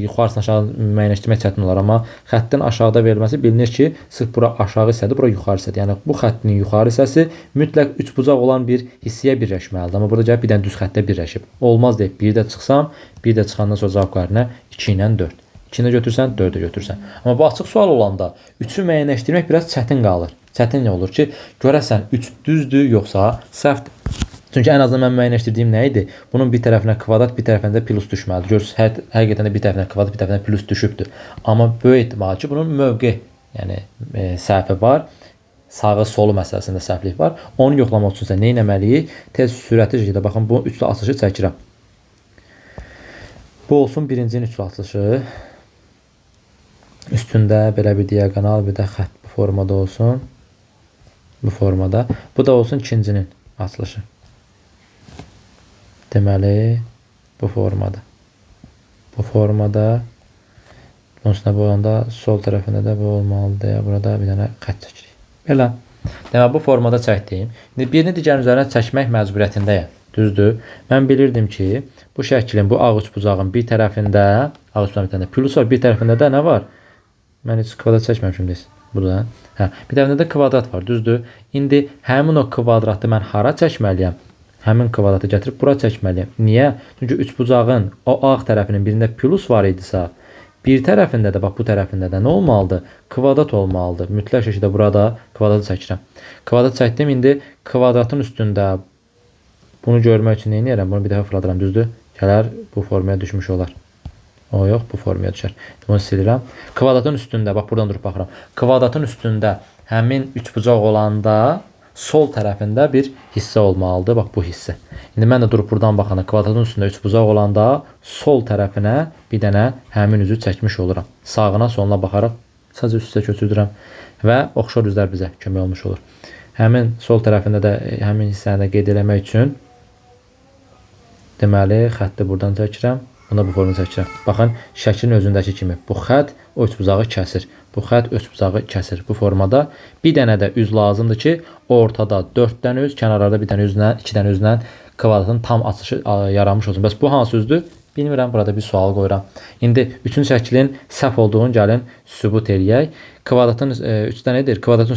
yuxarısını aşağı müəyyənləşdirmək çətin olar. Amma xəttin aşağıda verilməsi bilinir ki, sırf bura aşağı hissədir, bura yuxarı hissədir. Yəni bu xəttin yuxarı hissəsi mütləq üçbucaq olan bir hissəyə birləşməlidir. Amma burada gəlib bir dənə düz xəttə birləşib. Olmaz deyib, bir də çıxsam, bir də çıxandan sonra cavab qarinə 2 ilə 4. 2-ni götürsən, 4-ü götürsən. Amma bu açıq sual olanda 3-ü müəyyənləşdirmək biraz çətin qalır. Çətin olur ki, görəsən 3 düzdür, yoxsa səhvdir. Çünki ən azından mən müəyyənləşdirdiyim nə idi? Bunun bir tərəfinə kvadrat, bir tərəfinə plus düşməlidir. Görürsünüz, həqiqətən də bir tərəfinə kvadrat, bir tərəfinə plus düşübdür. Amma böyük ehtimal ki, bunun mövqe, yəni səhvi var. Sağı, solu məsələsində səhvlik var. Onu yoxlamaq üçün nə etməliyik? Tez sürətli şəkildə baxın, bu üçlü açılışı çəkirəm. Bu olsun birincinin üçlü açılışı. Üstündə belə bir diaqonal, bir də xətt bu formada olsun. Bu formada. Bu da olsun ikincinin açılışı. Deməli, Bu formada. Bu formada. Bunun üstüne bu olanda sol tərəfində də bu olmalıdır. Burada bir dənə xətt çəkirik. Belə. Demək bu formada çəkdim. İndi birini digərin üzərinə çəkmək məcburiyyətindəyəm. Düzdür? Mən bilirdim ki, bu şəklin, bu ağ üçbucağın bir tərəfində, ağ üçbucağın bir tərəfində plus var, bir tərəfində də nə var? Mən heç kvadrat çəkməmişim deyiz. Burada. Hə, bir tərəfində də kvadrat var, düzdür? İndi həmin o kvadratı mən hara çəkməliyəm? Həmin kvadratı gətirib bura çəkməliyəm. Niyə? Çünki üçbucağın o ağ tərəfinin birində plus var idisə, bir tərəfində də, bax bu tərəfində də nə olmalıdır? Kvadrat olmalıdır. Mütləq şəkildə burada kvadratı çəkirəm. Kvadrat çəkdim, indi kvadratın üstündə bunu görmək üçün nə edirəm? Bunu bir dəfə fırladıram, düzdür? Gələr bu formaya düşmüş olar. O yox, bu formaya düşər. Bunu silirəm. Kvadratın üstündə, bax buradan durub baxıram. Kvadratın üstündə həmin üçbucaq olanda sol tərəfində bir hissə olmalıdır. Bax bu hissə. İndi mən də durub buradan baxanda kvadratın üstündə üçbucaq olanda sol tərəfinə bir dənə həmin üzü çəkmiş oluram. Sağına, soluna baxaraq sadəcə üst-üstə köçürdürəm və oxşar üzlər bizə kömək olmuş olur. Həmin sol tərəfində də həmin hissəni də qeyd eləmək üçün deməli xətti buradan çəkirəm. Buna bu formada çəkirəm. Baxın, şəklin özündəki kimi bu xətt o üçbucağı kəsir. Bu xətt üçbucağı kəsir. Bu formada bir dənə də üz lazımdır ki, ortada 4 dənə üz, kənarlarda bir dənə üzlə, 2 dənə üzlə kvadratın tam açışı yaranmış olsun. Bəs bu hansı üzdür? Bilmirəm, burada bir sual qoyuram. İndi üçüncü şəklin səhv olduğunu gəlin sübut eləyək. Kvadratın 3 dənədir. Kvadratın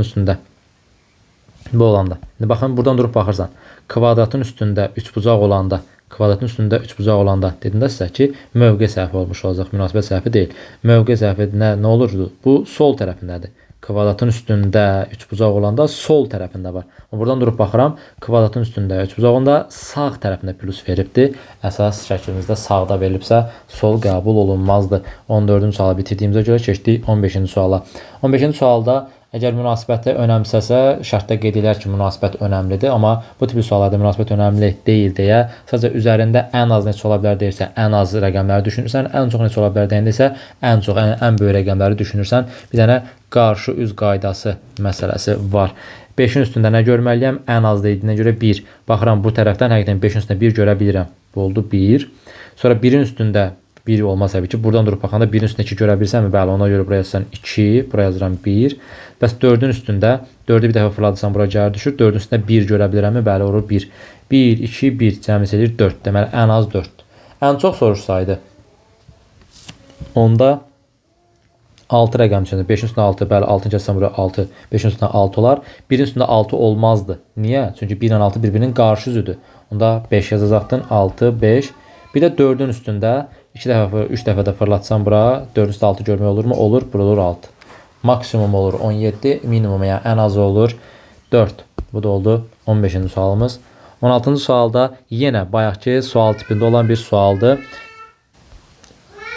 üstündə bu olanda. İndi baxın, buradan durub baxırsan. Kvadratın üstündə üçbucaq olanda, kvadratın üstündə üçbucaq olanda dedim də sizə ki, mövqe səhvi olmuş olacaq, münasibət səhvi deyil. Mövqe səhvi nə olurdu? Bu sol tərəfindədir. Kvadratın üstündə üçbucaq olanda sol tərəfində var. Buradan durub baxıram, kvadratın üstündə üçbucaq olanda sağ tərəfində plus veribdir. Əsas şəklimizdə sağda verilibsə, sol qəbul olunmazdı. 14-cü sualı bitirdiyimizə görə keçdik 15-ci suala. 15-ci sualda əgər münasibəti önəmsəsə, şərtdə qeyd edilər ki, münasibət önəmlidir, amma bu tipli suallarda münasibət önəmli deyil deyə, sadəcə üzərində ən az neçə ola bilər deyirsə, ən az rəqəmləri düşünürsən, ən çox neçə ola bilər deyəndə isə ən çox, ən böyük rəqəmləri düşünürsən. Bir dənə qarşı üz qaydası məsələsi var. 5-in üstündə nə görməliyəm? Ən az dediyinə görə 1. Baxıram bu tərəfdən həqiqətən 5-in üstündə 1 görə bilirəm. Bu oldu 1. Sonra 1-in üstündə 1 olmaz təbii ki. Buradan durub baxanda 1-in üstündə 2 görə bilsənmi? Bəli, ona görə buraya yazsan 2, buraya yazıram 1. Bəs 4-ün üstündə 4-ü bir dəfə fırladırsan, bura gəlir düşür. 4-ün üstündə 1 görə bilirəmmi? Bəli, olur 1. 1, 2, 1 cəmis edir 4. Deməli, ən az 4. Ən çox soruşsaydı, onda 6 rəqəm içində 5-in üstündə 6, bəli 6-ın kəssən bura 6, 5-in üstündə 6 olar. 1-in üstündə 6 olmazdı. Niyə? Çünki 1 ilə 6 bir-birinin qarşı üzüdür. Onda 5 yazacaqdın, 6, 5. Bir də 4-ün üstündə 2 dəfə, 3 dəfə də fırlatsan bura 4-ün üstündə 6 görmək olurmu? Olur, bura olur 6. Maksimum olur 17, minimum yəni ən az olur 4. Bu da oldu 15-ci sualımız. 16-cı sualda yenə bayaqki sual tipində olan bir sualdır.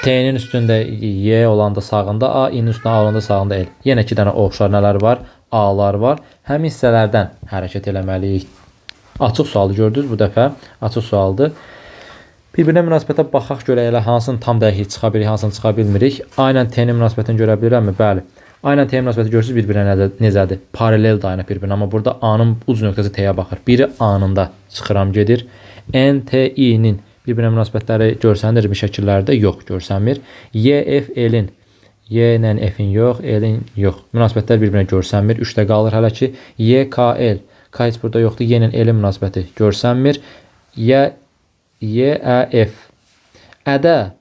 T'nin üstündə Y olanda sağında A, İ'nin üstündə A olanda sağında L. Yenə 2 dənə oxşar nələr var? A'lar var. Həmin hissələrdən hərəkət eləməliyik. Açıq sualı gördünüz bu dəfə. Açıq sualdır. Bir-birinə münasibətə baxaq görək elə hansını tam dəqiq çıxa bilirik, hansını çıxa bilmirik. Aynən T'nin münasibətini görə bilirəmmi? Bəli. Aynən T münasibəti görürsünüz bir-birinə necədir? Paralel dayanıb bir-birinə. Amma burada A'nın uc nöqtəsi T'yə baxır. Biri A'nında çıxıram gedir. N, T, I-nin bir-birinə münasibətləri görsənirmi şəkillərdə? Yox, görsənmir. Y, F, L-in Y ilə F-in yox, L-in yox. Münasibətlər bir-birinə görsənmir. 3-də qalır hələ ki. Y, K, L. K heç burada yoxdur. Y ilə L-in münasibəti görsənmir. Y, Ə, F. Ədə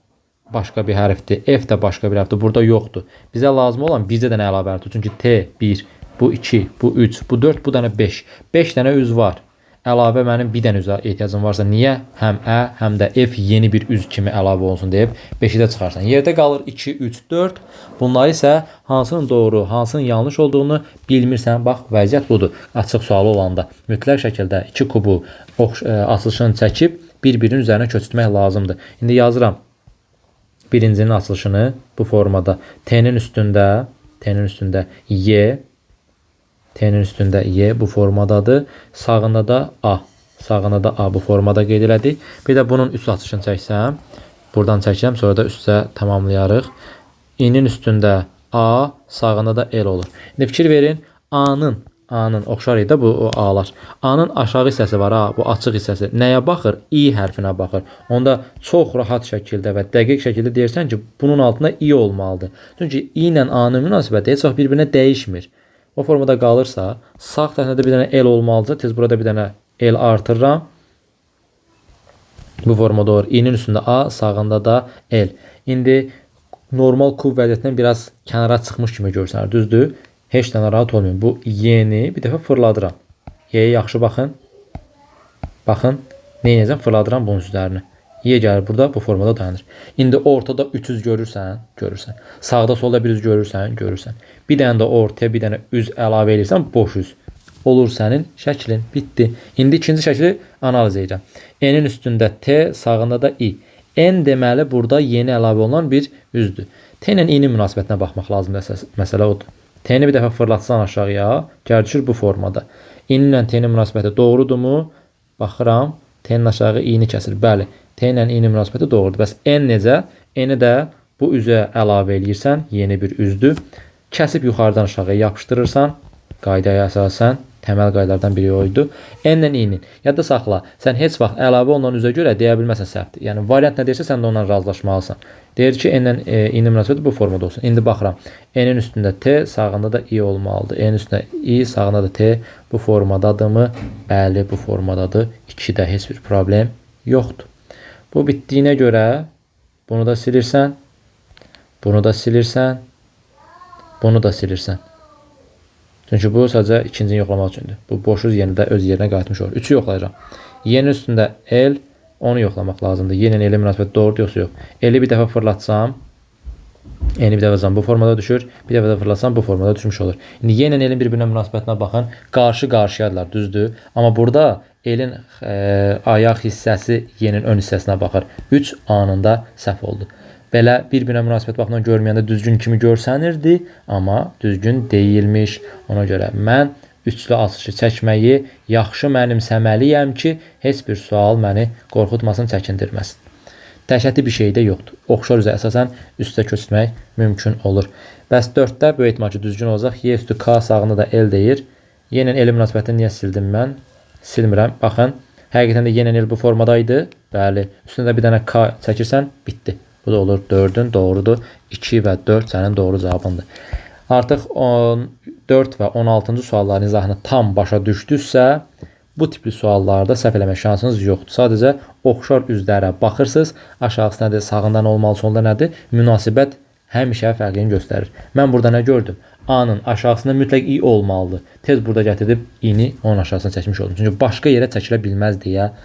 başqa bir hərfdir. F də başqa bir hərfdir. Burada yoxdur. Bizə lazım olan bircə dənə əlavə hərfdir. Çünki T 1, bu 2, bu 3, bu 4, bu dənə 5. 5 dənə üz var. Əlavə mənim bir dənə üzə ehtiyacım varsa niyə? Həm Ə, həm də F yeni bir üz kimi əlavə olsun deyib 5-i də çıxarsan. Yerdə qalır 2, 3, 4. Bunlar isə hansının doğru, hansının yanlış olduğunu bilmirsən. Bax, vəziyyət budur. Açıq sualı olanda mütləq şəkildə 2 kubu açılışını çəkib bir-birinin üzərinə köçürtmək lazımdır. İndi yazıram. Birincinin açılışını bu formada T'nin üstündə Y, T'nin üstündə Y bu formadadır. Sağında da A. Sağında da A bu formada qeyd elədik. Bir də bunun üst açılışını çəksəm, buradan çəkirəm, sonra da üstə tamamlayarıq. İ'nin üstündə A, sağında da L olur. İndi fikir verin, A'nın A-nın oxşar idi bu o A-lar. A-nın aşağı hissəsi var ha, bu açıq hissəsi. Nəyə baxır? İ hərfinə baxır. Onda çox rahat şəkildə və dəqiq şəkildə deyirsən ki, bunun altında İ olmalıdır. Çünki İ ilə A-nın münasibəti heç vaxt bir-birinə dəyişmir. O formada qalırsa, sağ tərəfində bir dənə L olmalıdır. Tez burada bir dənə L artırıram. Bu formada olur. İ'nin üstündə A, sağında da L. İndi normal kub vəziyyətindən biraz kənara çıxmış kimi görsənir. Düzdür? Heç də narahat olmayın. Bu Y-ni bir dəfə fırladıram. Y-yə yaxşı baxın. Baxın. Nə edəcəm? Fırladıram bunun üzərinə. Y gəlir burada bu formada dayanır. İndi ortada 3 üz görürsən, görürsən. Sağda solda bir üz görürsən, görürsən. Bir dənə də ortaya bir dənə üz əlavə edirsən, boş üz. Olur sənin şəklin. Bitdi. İndi ikinci şəkli analiz edirəm. N-in üstündə T, sağında da I. N deməli burada yeni əlavə olunan bir üzdür. T ilə I-nin münasibətinə baxmaq lazımdır. Məsələ odur. T-ni bir dəfə fırlatsan aşağıya, gəl düşür bu formada. I-nin ilə T-nin münasibəti doğrudumu? Baxıram. T-nin aşağı I-ni kəsir. Bəli. T ilə I-nin münasibəti doğrudur. Bəs N necə? N-i də bu üzə əlavə eləyirsən. Yeni bir üzdür. Kəsib yuxarıdan aşağıya yapışdırırsan. Qaydaya əsasən. Təməl qaydalardan biri o idi. N ilə I-nin. Yadda saxla. Sən heç vaxt əlavə olunan üzə görə deyə bilməsən səhvdir. Yəni variant nə deyirsə sən də ondan razılaşmalısan. Deyir ki, N ilə I-nin münasibəti bu formada olsun. İndi baxıram. N-in üstündə T, sağında da I olmalıdır. N-in üstündə I, sağında da T bu formadadırmı? Bəli, bu formadadır. 2-də heç bir problem yoxdur. Bu bitdiyinə görə bunu da silirsən. Bunu da silirsən. Bunu da silirsən. Çünki bu sadəcə ikincini yoxlamaq üçündür. Bu boşuz yeni də öz yerinə qayıtmış olur. 3-ü yoxlayacağam. Y-nin üstündə L, onu yoxlamaq lazımdır. Y-nin L-in münasibəti doğrudur yoxsa yox. L-i bir dəfə fırlatsam, N-i bir dəfə fırlatsam bu formada düşür. Bir dəfə də fırlatsam bu formada düşmüş olur. İndi Y ilə L-in bir-birinə münasibətinə baxın. Qarşı-qarşıyadırlar, düzdür. Amma burada L-in ayaq hissəsi Y-nin ön hissəsinə baxır. 3 anında səhv oldu. Belə bir-birinə münasibət baxımından görməyəndə düzgün kimi görsənirdi, amma düzgün deyilmiş. Ona görə mən üçlü açışı çəkməyi yaxşı mənimsəməliyəm ki, heç bir sual məni qorxutmasın, çəkindirməsin. Dəhşətli bir şey də yoxdur. Oxşar üzə əsasən üstə köçürmək mümkün olur. Bəs 4-də böyük ehtimal ki, düzgün olacaq. Y üstü K, sağında da L deyir. Y ilə L münasibətini niyə sildim mən? Silmirəm. Baxın, həqiqətən də Y ilə L bu formadaydı. Bəli, üstündə bir dənə K çəkirsən, bitdi. Bu da olur 4-ün doğrudur. 2 və 4 sənin doğru cavabındır. Artıq 4 və 16-cı sualların izahını tam başa düşdünüzsə, bu tipli suallarda səhv eləmək şansınız yoxdur. Sadəcə oxşar üzlərə baxırsınız. Aşağısı nədir, sağından olmalı, solda nədir? Münasibət həmişə fərqini göstərir. Mən burada nə gördüm? A-nın aşağısında mütləq I olmalıdır. Tez burada gətirib I-ni onun aşağısına çəkmiş oldum. Çünki başqa yerə çəkilə bilməz deyə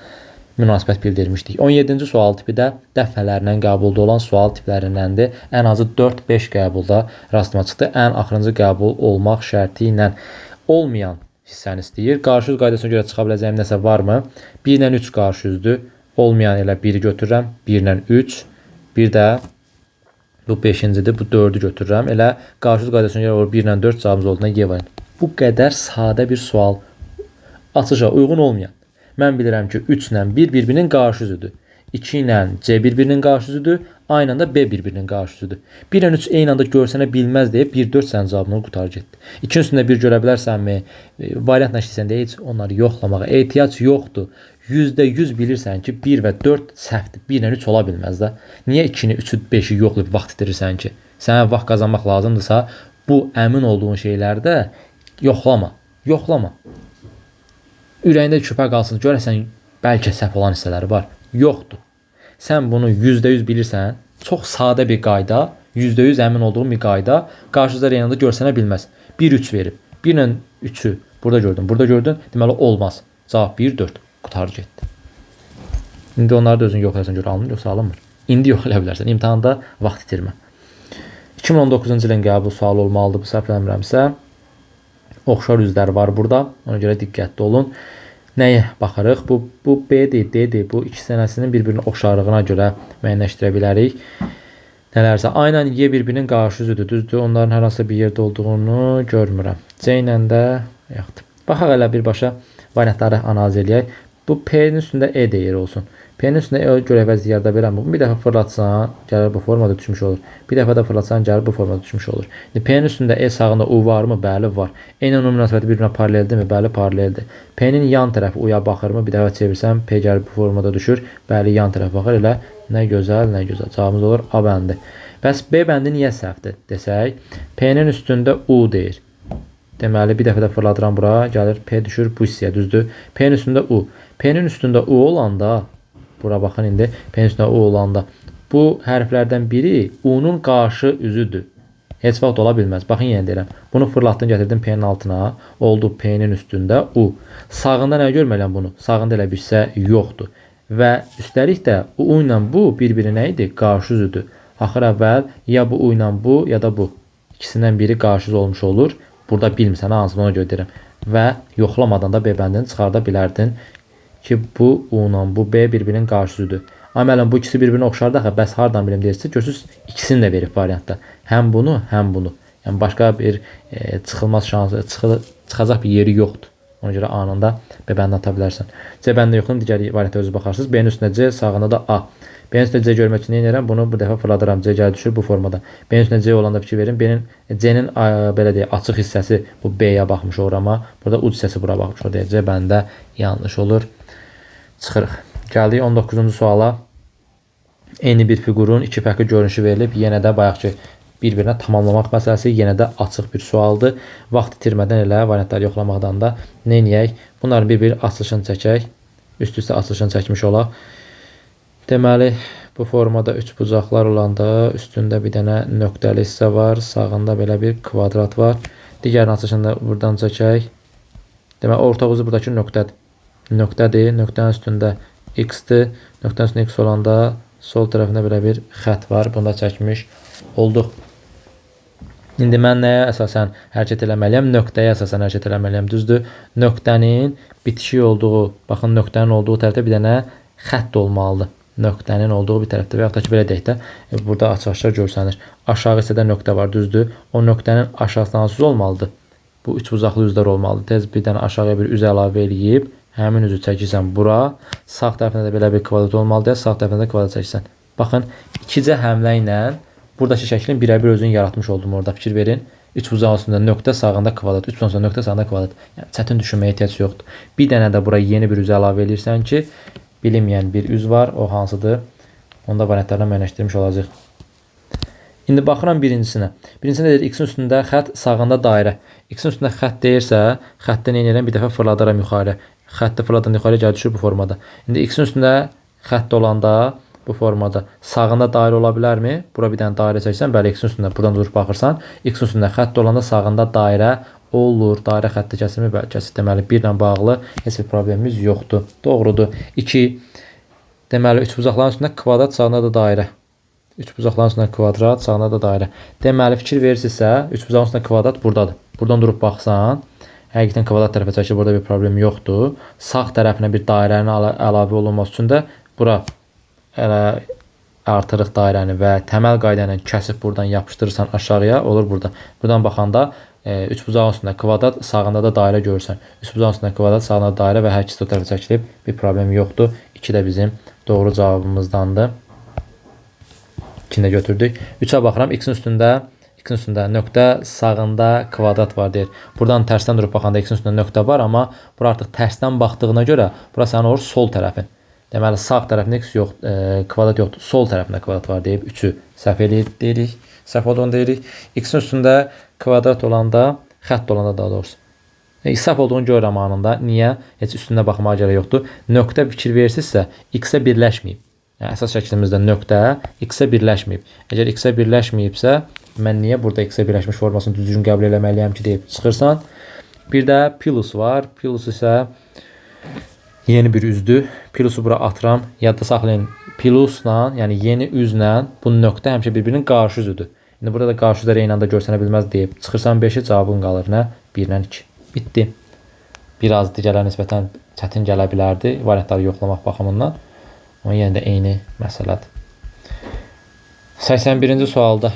münasibət bildirmişdik. 17-ci sual tipi də dəfələrlə qəbulda olan sual tiplərindəndir. Ən azı 4-5 qəbulda rastıma çıxdı. Ən axırıncı qəbul olmaq şərti ilə olmayan hissəni istəyir. Qarşı üz qaydasına görə çıxa biləcəyim nəsə varmı? 1 ilə 3 qarşı üzdür. Olmayan elə 1-i götürürəm. 1 ilə 3. Bir də bu 5-cidir. Bu 4-ü götürürəm. Elə qarşı üz qaydasına görə 1 ilə 4 cavabımız olduğuna Y variantı. Bu qədər sadə bir sual. Açışa uyğun olmayan. Mən bilirəm ki, 3 ilə 1 bir-birinin qarşı üzüdür. 2 ilə C bir-birinin qarşı üzüdür. Aynı anda B bir-birinin qarşı üzüdür. 1 ilə 3 eyni anda görsənə bilməz deyə 1-4 sənin cavabını qutarı getdi. 2-nin üstündə 1 görə bilərsənmi? Variantla işləyəndə heç onları yoxlamağa ehtiyac yoxdur. %100 bilirsən ki, 1 və 4 səhvdir. 1 ilə 3 ola bilməz də. Niyə 2-ni, 3-ü, 5-i yoxlayıb vaxt itirirsən ki? Sənə vaxt qazanmaq lazımdırsa, bu əmin olduğun şeylərdə yoxlama. Yoxlama. Ürəyində şübhə qalsın, görəsən bəlkə səhv olan hissələri var. Yoxdur. Sən bunu %100 bilirsən, çox sadə bir qayda, %100 əmin olduğun bir qayda, qarşıda yanında görsənə bilməz. 1-3 verib. 1 ilə 3-ü burada gördün, burada gördün, deməli olmaz. Cavab 1-4. Qutarı getdi. İndi onları da özün yoxlayarsan görə alınır, yoxsa alınmır. İndi yoxlaya bilərsən. İmtahanda vaxt itirmə. 2019-cu ilin qəbul sualı olmalıdır, bu səhv eləmirəmsə. Oxşar üzlər var burada. Ona görə diqqətli olun. Nəyə baxarıq? Bu B-dir, D-dir. Bu iki sənəsinin bir-birinin oxşarlığına görə müəyyənləşdirə bilərik. Nələrsə, aynən Y bir-birinin qarşı üzüdür. Düzdür, onların hər hansı bir yerdə olduğunu görmürəm. C ilə də yoxdur. Baxaq elə birbaşa variantları analiz eləyək. Bu P-nin üstündə E deyir olsun. P-nin üstündə E görə əvəzli yarada bilən bu. Bir dəfə fırlatsan, gəlir bu formada düşmüş olur. Bir dəfə də fırlatsan, gəlir bu formada düşmüş olur. P-nin üstündə E sağında U varmı? Bəli, var. E ilə onun münasibəti bir-birinə paraleldirmi? Bəli, paraleldir. P-nin yan tərəfi U-ya baxırmı? Bir dəfə çevirsəm, P gəlir bu formada düşür. Bəli, yan tərəf baxır. Elə nə gözəl, nə gözəl. Cavabımız olur A bəndi. Bəs B bəndi niyə səhvdir desək, P-nin üstündə U deyir. Deməli, bir dəfə də fırladıram bura, gəlir P düşür bu hissəyə, düzdür? P-nin üstündə U. P-nin üstündə U olanda, bura baxın indi, P-nin üstündə U olanda, bu hərflərdən biri U-nun qarşı üzüdür. Heç vaxt ola bilməz. Baxın, yenə deyirəm. Bunu fırlatdım, gətirdim P-nin altına, oldu P-nin üstündə U. Sağında nə görməliyəm bunu? Sağında elə bir hissə yoxdur. Və üstəlik də U ilə bu bir-biri nə idi? Qarşı üzüdür. Axır əvvəl ya bu U ilə bu, ya da bu. İkisindən biri qarşı olmuş olur. Burada bilmirsən, hansını ona görə deyirəm. Və yoxlamadan da B bəndini çıxarda bilərdin ki, bu U ilə bu B bir-birinin qarşısıdır. Əmələn bu ikisi bir-birinə oxşardır axı, bəs hardan bilim deyirsə, görürsüz ikisini də verib variantda. Həm bunu, həm bunu. Yəni başqa bir çıxılmaz şansı, çıxacaq bir yeri yoxdur. Ona görə anında B bəndini ata bilərsən. C bəndində yoxdur, digər variantda özünüz baxarsınız. B-nin üstündə C, sağında da A. B-nin üstündə C görmək üçün nə edirəm? Bunu bu dəfə fırladıram. C gəlir düşür bu formada. B-nin üstündə C olanda fikir verin. C-nin belə deyək, açıq hissəsi bu B-yə baxmış olur, amma burada uc hissəsi bura baxmış olur. C bəndə yanlış olur. Çıxırıq. Gəldik 19-cu suala. Eyni bir fiqurun iki fərqli görünüşü verilib. Yenə də bayaqki bir-birinə tamamlamaq məsələsi, yenə də açıq bir sualdır. Vaxt itirmədən elə variantları yoxlamaqdan da nə edək? Bunların bir-bir açılışını çəkək. Üst-üstə açılışını çəkmiş olaq. Deməli, bu formada üç bucaqlar olanda üstündə bir dənə nöqtəli hissə var. Sağında belə bir kvadrat var. Digərin açılışını da buradan çəkək. Deməli, orta ucu buradakı nöqtədir. Nöqtədir. Nöqtənin üstündə x-dir. Nöqtənin üstündə x olanda sol tərəfində belə bir xətt var. Bunu da çəkmiş olduq. İndi mən nəyə əsasən hərəkət eləməliyəm? Nöqtəyə əsasən hərəkət eləməliyəm. Düzdür? Nöqtənin bitişik olduğu, baxın, nöqtənin olduğu tərəfdə bir dənə xətt olmalıdır. Nöqtənin olduğu bir tərəfdə və yaxud da ki, belə deyək də, burada açıq-aşkar görsənir. Aşağı hissədə nöqtə var, düzdür? O nöqtənin aşağısından hansız olmalıdır? Bu üç bucaqlı üzlər olmalıdır. Tez bir dənə aşağıya bir üz əlavə eləyib, həmin üzü çəkirsən bura. Sağ tərəfində də belə bir kvadrat olmalıdır. Sağ tərəfində də kvadrat çəkirsən. Baxın, ikicə həmlə ilə buradakı şəklin birə-bir özünü yaratmış oldum orada. Fikir verin. Üç bucağın üstündə nöqtə, sağında kvadrat. Üç bucağın üstündə nöqtə, sağında kvadrat. Yəni, çətin düşünməyə ehtiyac yoxdur. Bir dənə də bura yeni bir üz əlavə edirsən ki, bilinməyən bir üz var, o hansıdır? Onu da variantlarla müəyyənləşdirmiş olacaq. İndi baxıram birincisinə. Birincisində deyir, x-in üstündə xətt, sağında dairə. X-in üstündə xətt deyirsə, xəttə nə edirəm? Bir dəfə fırladıram yuxarı. Xətti fırladan yuxarı gəlir düşür bu formada. İndi x-in üstündə xətt olanda bu formada sağında dairə ola bilərmi? Bura bir dənə dairə çəksən, bəli, x-in üstündə buradan durub baxırsan, x-in üstündə xətt olanda sağında dairə olur. Dairə xətti kəsilmir, bəli, kəsil. Deməli, 1 ilə bağlı heç bir problemimiz yoxdur. Doğrudur. 2. Deməli, üç bucaqların üstündə kvadrat, sağında da dairə. Üç bucaqların üstündə kvadrat, sağında da dairə. Deməli, fikir verirsinizsə, üç bucağın üstündə kvadrat buradadır. Buradan durub baxsan, həqiqətən kvadrat tərəfə çəkir, burada bir problem yoxdur. Sağ tərəfinə bir dairənin əlavə olunması üçün də bura artırıq dairəni və təməl qayda ilə kəsib buradan yapışdırırsan aşağıya, olur burada. Buradan baxanda üç bucağın üstündə kvadrat, sağında da dairə görürsən. Üç bucağın üstündə kvadrat, sağında da dairə və hər ikisi o tərəfə çəkilib. Bir problem yoxdur. 2 də bizim doğru cavabımızdandır. 2-ni də götürdük. 3-ə baxıram. X-in üstündə nöqtə, sağında kvadrat var deyir. Buradan tərsdən durub baxanda x-in üstündə nöqtə var, amma bura artıq tərsdən baxdığına görə bura sənin olur sol tərəfin. Deməli, sağ tərəfində x yox, kvadrat yoxdur. Sol tərəfində kvadrat var deyib 3-ü səhv edirik. Səhv olduğunu deyirik. X-in üstündə kvadrat olanda, xətt olanda daha doğrusu. Səhv olduğunu görürəm anında. Niyə? Heç üstündə baxmağa gərək yoxdur. Nöqtə fikir verirsinizsə, x-ə birləşməyib. Yəni, əsas şəklimizdə nöqtə x-ə birləşməyib. Əgər x-ə birləşməyibsə, mən niyə burada x-ə birləşmiş formasını düzgün qəbul eləməliyəm ki, deyib çıxırsan. Bir də plus var. Plus isə yeni bir üzdür. Plusu bura atıram. Yadda saxlayın. Plusla, yəni yeni üzlə bu nöqtə həmişə bir-birinin qarşı üzüdür. İndi burada da qarşı üzərə eyni anda görsənə bilməz deyib. Çıxırsan 5-i, cavabın qalır nə? 1-dən 2. Bitdi. Biraz digərlər nisbətən çətin gələ bilərdi variantları yoxlamaq baxımından. Amma yenə də eyni məsələdir. 81-ci sualda,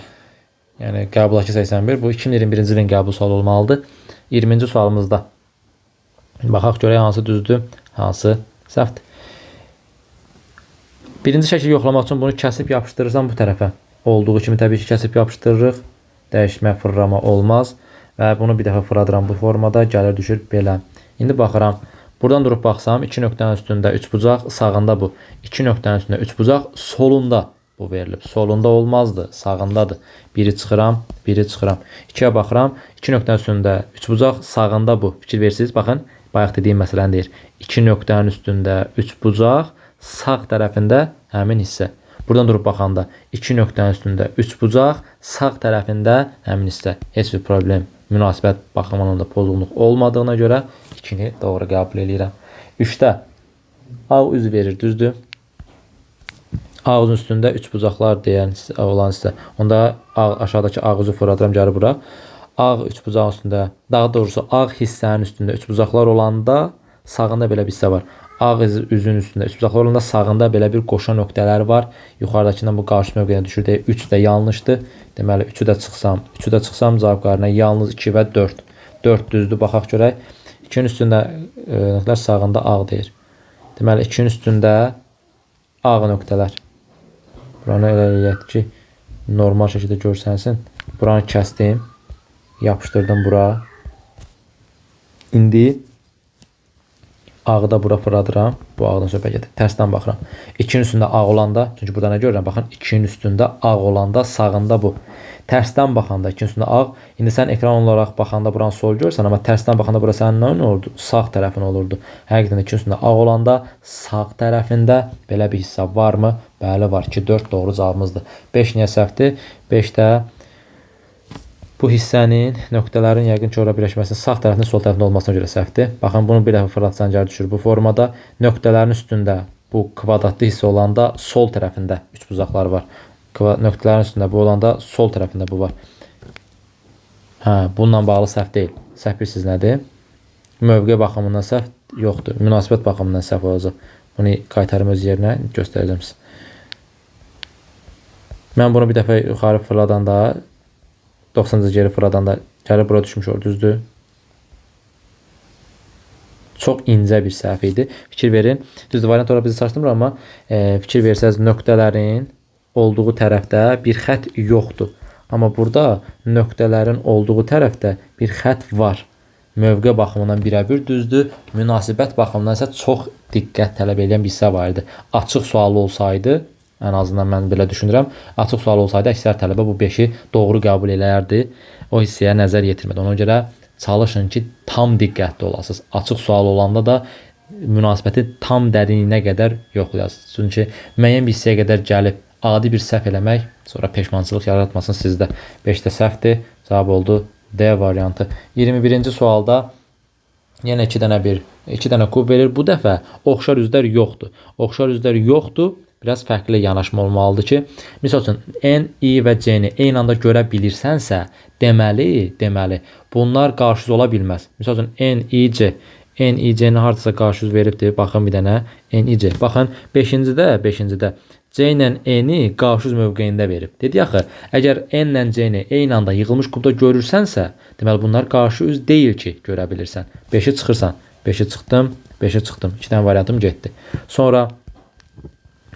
yəni qəbuldakı 81, bu 2021-ci ilin qəbul sualı olmalıdır. 20-ci sualımızda baxaq görək hansı düzdür, hansı səhvdir. Birinci şəkli yoxlamaq üçün bunu kəsib yapışdırırsam bu tərəfə. Olduğu kimi təbii ki kəsib yapışdırırıq. Dəyişmə, fırlama olmaz. Və bunu bir dəfə fırladıram bu formada. Gəlir düşür belə. İndi baxıram. Buradan durub baxsam 2 nöqtənin üstündə 3 bucaq, sağında bu. 2 nöqtənin üstündə 3 bucaq, solunda bu verilib. Solunda olmazdı, sağındadır. Biri çıxıram, biri çıxıram. 2-yə baxıram. 2 nöqtənin üstündə 3 bucaq, sağında bu. Fikir verirsiniz. Baxın, bayaq dediyim məsələni deyir. 2 nöqtənin üstündə 3 bucaq, sağ tərəfində həmin hissə. Buradan durub baxanda 2 nöqtənin üstündə 3 bucaq, sağ tərəfində həmin hissə. Heç bir problem, münasibət baxımından da pozğunluq olmadığına görə 2-ni doğru qəbul edirəm. 3-də ağ üz verir, düzdür? Ağızın üstündə 3 bucaqlar deyən olan hissə. Onda aşağıdakı ağ üzü fırladıram, gəlir bura. Ağ 3 bucağın üstündə, daha doğrusu ağ hissənin üstündə 3 bucaqlar olanda sağında belə bir hissə var. Ağ üzün üstündə 3 bucaqlar olanda sağında belə bir qoşa nöqtələr var. Yuxarıdakından bu qarşı mövqeyinə düşür deyə 3 də yanlışdır. Deməli 3-ü də çıxsam cavab qarşına yalnız 2 və 4. 4 düzdür, baxaq görək. 2-nin üstündə nöqtələr sağında ağ deyir. Deməli 2-nin üstündə ağ nöqtələr. Buranı elə eləyək ki, normal şəkildə görsənsin. Buranı kəsdim. Yapışdırdım bura. İndi ağı da bura fırladıram. Bu ağdan söhbət gedir. Tərsdən baxıram. 2-nin üstündə ağ olanda, çünki burada nə görürəm? Baxın, 2-nin üstündə ağ olanda sağında bu. Tərsdən baxanda 2-nin üstündə ağ. İndi sən ekran olaraq baxanda buranı sol görürsən, amma tərsdən baxanda bura sənin nə olurdu? Sağ tərəfin olurdu. Həqiqətən 2-nin üstündə ağ olanda sağ tərəfində belə bir hissə varmı? Bəli, var ki, 4 doğru cavabımızdır. 5 niyə səhvdir? 5-də bu hissənin nöqtələrin yəqin ki, ora birləşməsinin sağ tərəfində, sol tərəfində olmasına görə səhvdir. Baxın, bunu bir dəfə fırlatsan gəlir düşür bu formada. Nöqtələrin üstündə bu kvadratlı hissə olanda sol tərəfində 3 bucaqlar var. Nöqtələrin üstündə bu olanda sol tərəfində bu var. Bununla bağlı səhv deyil. Səhv bilirsiniz nədir? Mövqe baxımından səhv yoxdur. Münasibət baxımından səhv olacaq. Bunu qaytarım öz yerinə göstərəcəm sizə. Mən bunu bir dəfə yuxarı fırladanda 90-cı geri fırladanda gəlir bura düşmüş olur, düzdür? Çox incə bir səhv idi. Fikir verin. Düzdür, variant olaraq bizi çaşdırmır, amma fikir versəz nöqtələrin olduğu tərəfdə bir xətt yoxdur. Amma burada nöqtələrin olduğu tərəfdə bir xətt var. Mövqe baxımından birəbir düzdür. Münasibət baxımından isə çox diqqət tələb edən bir hissə var idi. Açıq sualı olsaydı, ən azından mən belə düşünürəm. Açıq sual olsaydı, əksər tələbə bu 5-i doğru qəbul edərdi. O hissəyə nəzər yetirmədi. Ona görə çalışın ki, tam diqqətli olasınız. Açıq sual olanda da münasibəti tam dərinliyinə qədər yoxlayasınız. Çünki müəyyən bir hissəyə qədər gəlib adi bir səhv eləmək sonra peşmançılıq yaratmasın sizdə. 5-də səhvdir. Cavab oldu D variantı. 21-ci sualda yenə 2 dənə kub verir. Bu dəfə oxşar üzlər yoxdur. Oxşar üzlər yoxdur. Biraz fərqli yanaşma olmalıdır ki, misal üçün N, I və C-ni eyni anda görə bilirsənsə, deməli, bunlar qarşız ola bilməz. Misal üçün N, I, C. N, I, C-ni haradasa qarşız veribdir. Baxın bir dənə N, I, C. Baxın 5-cidə C ilə N-i qarşız mövqeyində verib. Dedi axı, əgər N ilə C-ni eyni anda yığılmış kubda görürsənsə, deməli bunlar qarşı üz deyil ki, görə bilirsən. 5-i çıxırsan. 5-i çıxdım, 5-i çıxdım. 2 dənə variantım getdi. Sonra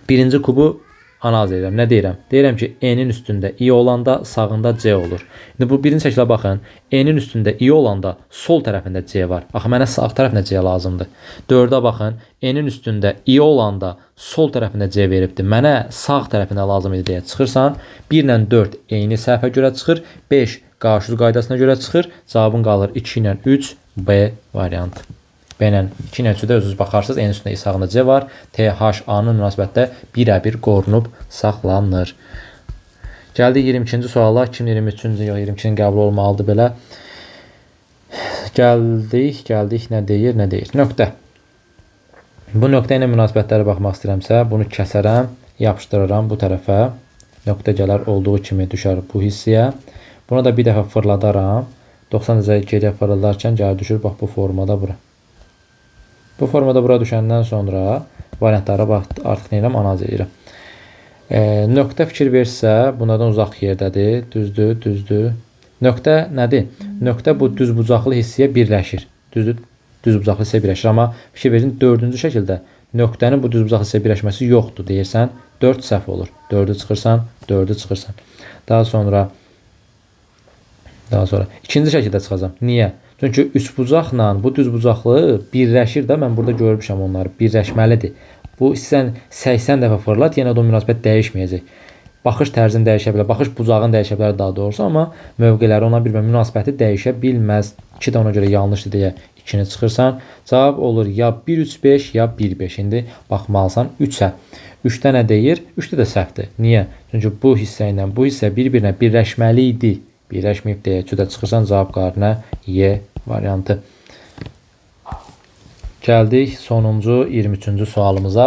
birinci kubu analiz edirəm. Nə deyirəm? Deyirəm ki, N-in üstündə I olanda sağında C olur. İndi bu birinci şəklə baxın. N-in üstündə I olanda sol tərəfində C var. Axı mənə sağ tərəfində C lazımdır. 4-ə baxın. N-in üstündə I olanda sol tərəfində C veribdir. Mənə sağ tərəfində lazım idi deyə çıxırsan. 1 ilə 4 eyni səhvə görə çıxır. 5 qarşıdurma qaydasına görə çıxır. Cavabın qalır 2 ilə 3 B variantı. B ilə 2 ilə 3-də özünüz baxarsınız. En üstündə sağında C var. THA-nın münasibətdə birə-bir qorunub saxlanır. Gəldik 22-ci suala. 2023-cü il 22-nin qəbul olmalıdır belə. Gəldik. Nə deyir? Nöqtə. Bu nöqtə ilə münasibətlərə baxmaq istəyirəmsə, bunu kəsərəm, yapışdıraram bu tərəfə. Nöqtə gələr olduğu kimi düşər bu hissəyə. Buna da bir dəfə fırladaram. 90 dərəcə geriyə fırladarkən gəlir düşür bax bu formada bura. Bu formada bura düşəndən sonra variantlara artıq neyirəm, analiz edirəm. Nöqtə fikir versə, bunlardan uzaq yerdədir. Düzdür. Nöqtə nədir? Nöqtə bu düzbucaqlı hissəyə birləşir. Düzdür? Düzbucaqlı hissəyə birləşir. Amma fikir verin 4-cü şəkildə nöqtənin bu düzbucaq hissə birləşməsi yoxdur deyirsən, 4 səhv olur. 4-ü çıxırsan, 4-ü çıxırsan. Daha sonra ikinci şəkildə çıxacam. Niyə? Çünki üçbucaqla bu düzbucaqlı birləşir də, mən burada görmüşəm onları. Birləşməlidir. Bu sən 80 dəfə fırlat, yenə də o münasibət dəyişməyəcək. Baxış tərzin dəyişə bilər, baxış bucağın dəyişə bilər daha doğrusu, amma mövqeləri ona bir münasibəti dəyişə bilməz. 2 də ona görə yanlışdır deyə 2-ni çıxırsan. Cavab olur ya 1-3-5 ya 1-5. İndi baxmalısan 3-ə. 3-də nə deyir? 3-də də səhvdir. Niyə? Çünki bu hissə ilə bu hissə bir-birinə birləşməli idi. Birləşməyib deyə 3-də çıxırsan, cavab qarşına Y variantı. Gəldik sonuncu 23-cü sualımıza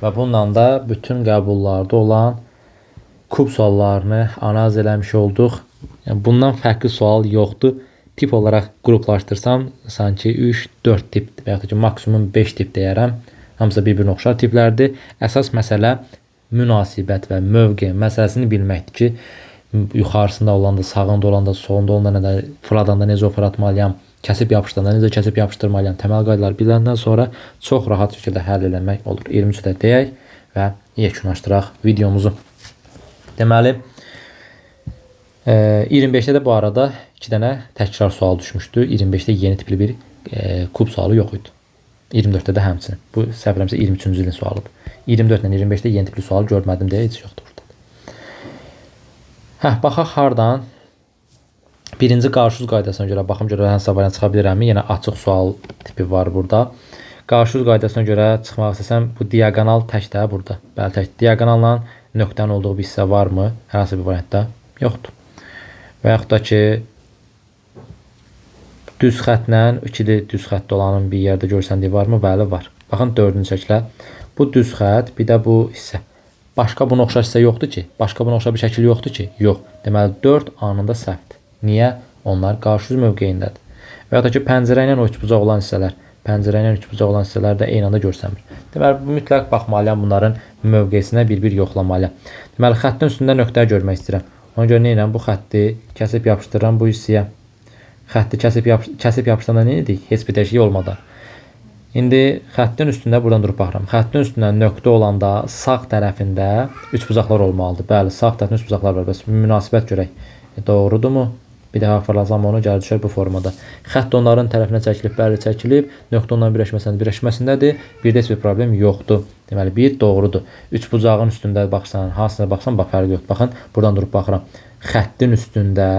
və bununla da bütün qəbullarda olan kub suallarını analiz eləmiş olduq. Yəni, bundan fərqli sual yoxdur. Tip olaraq qruplaşdırsam, sanki 3-4 tip və yaxud da ki, maksimum 5 tip deyərəm. Hamısı bir-birinə oxşar tiplərdir. Əsas məsələ münasibət və mövqe məsələsini bilməkdir ki, yuxarısında olanda, sağında olanda, solunda olanda, fırladanda necə fırlatmalıyam, kəsib yapışdıranda necə kəsib yapışdırmalıyam, təməl qaydaları biləndən sonra çox rahat şəkildə həll eləmək olur. 23-də deyək və yekunlaşdıraq videomuzu. Deməli, 25-də də bu arada 2 dənə təkrar sual düşmüşdü. 25-də yeni tipli bir kub sualı yox idi. 24-də də həmçinin. Bu səhv eləmirəmsə 23-cü ilin sualıdır. 24 ilə 25-də yeni tipli sual görmədim deyə heç yoxdur burada. Baxaq hardan? Birinci qarşıdurma qaydasına görə baxım görə hansı variant çıxa bilərəmmi? Yenə açıq sual tipi var burada. Qarşıdurma qaydasına görə çıxmaq istəsəm bu diaqonal təkdə burada. Bəli, tək diaqonalla nöqtənin olduğu bir hissə varmı? Hər hansı bir variantda yoxdur. Və yaxud da ki, düz xətlə ikili düz xəttdə olanın bir yerdə görsəndiyi varmı? Bəli, var. Baxın 4-cü şəklə. Bu düz xətt, bir də bu hissə. Başqa buna oxşar hissə yoxdur ki? Başqa buna oxşar bir şəkil yoxdur ki? Yox. Deməli, 4 anında səhvdir. Niyə? Onlar qarşı yüz mövqeyindədir. Və yaxud da ki, pəncərə ilə üçbucaq olan hissələr. Pəncərə ilə üçbucaq olan hissələr də eyni anda görsənmir. Deməli, mütləq baxmalıyam bunların mövqesinə bir-bir yoxlamalıyam. Deməli, xəttin üstündə nöqtə görmək istəyirəm. Ona görə nə edirəm? Bu xətti kəsib yapışdırıram bu hissəyə. Xətti kəsib yapışdıranda nə edik? Heç bir dəyişiklik olmadan. İndi xəttin üstündə buradan durub baxıram. Xəttin üstündə nöqtə olanda sağ tərəfində üçbucaqlar olmalıdır. Bəli, sağ tərəfində üçbucaqlar var. Bəs münasibət görək. Doğrudurmu? Bir daha fırlasam onu gəlir düşər bu formada. Xətt onların tərəfinə çəkilib, bəli çəkilib. Nöqtə onların birləşməsindədir. Bir də heç bir problem yoxdur. Deməli, bir doğrudur. Üçbucağın üstündə baxsan, hansına baxsan, bax fərqi yoxdur. Baxın, buradan durub baxıram. Xəttin üstündə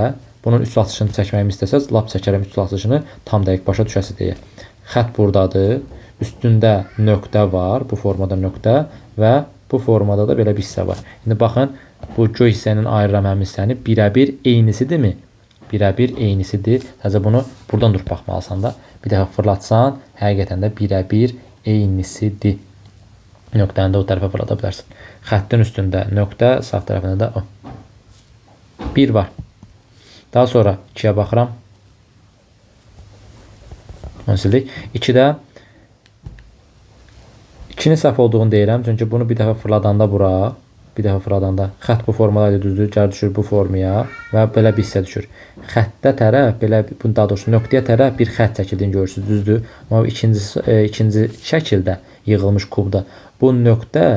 bunun üç atışını çəkməyimi istəsəz, lap çəkərəm üç atışını tam dəqiq başa düşəsi deyə. Xətt buradadır. Üstündə nöqtə var, bu formada nöqtə və bu formada da belə bir hissə var. İndi baxın, bu göy hissənin ayıram həmin hissəni birə-bir eynisidirmi? Birə-bir eynisidir. Sadəcə bunu buradan durub baxmalısan da. Bir dəfə fırlatsan, həqiqətən də birə-bir eynisidir. Nöqtəni də o tərəfə fırlada bilərsən. Xəttin üstündə nöqtə, sağ tərəfində də o. 1 var. Daha sonra 2-yə baxıram. Onu sildik. 2-də 2-nin səhv olduğunu deyirəm. Çünki bunu bir dəfə fırladanda bura, bir dəfə fırladanda xətt bu formada düzdür, gəl düşür bu formaya və belə bir hissə düşür. Xəttə tərəf, belə daha doğrusu nöqtəyə tərəf bir xətt çəkildiyini görürsünüz, düzdür. Amma ikinci şəkildə yığılmış kubda bu nöqtə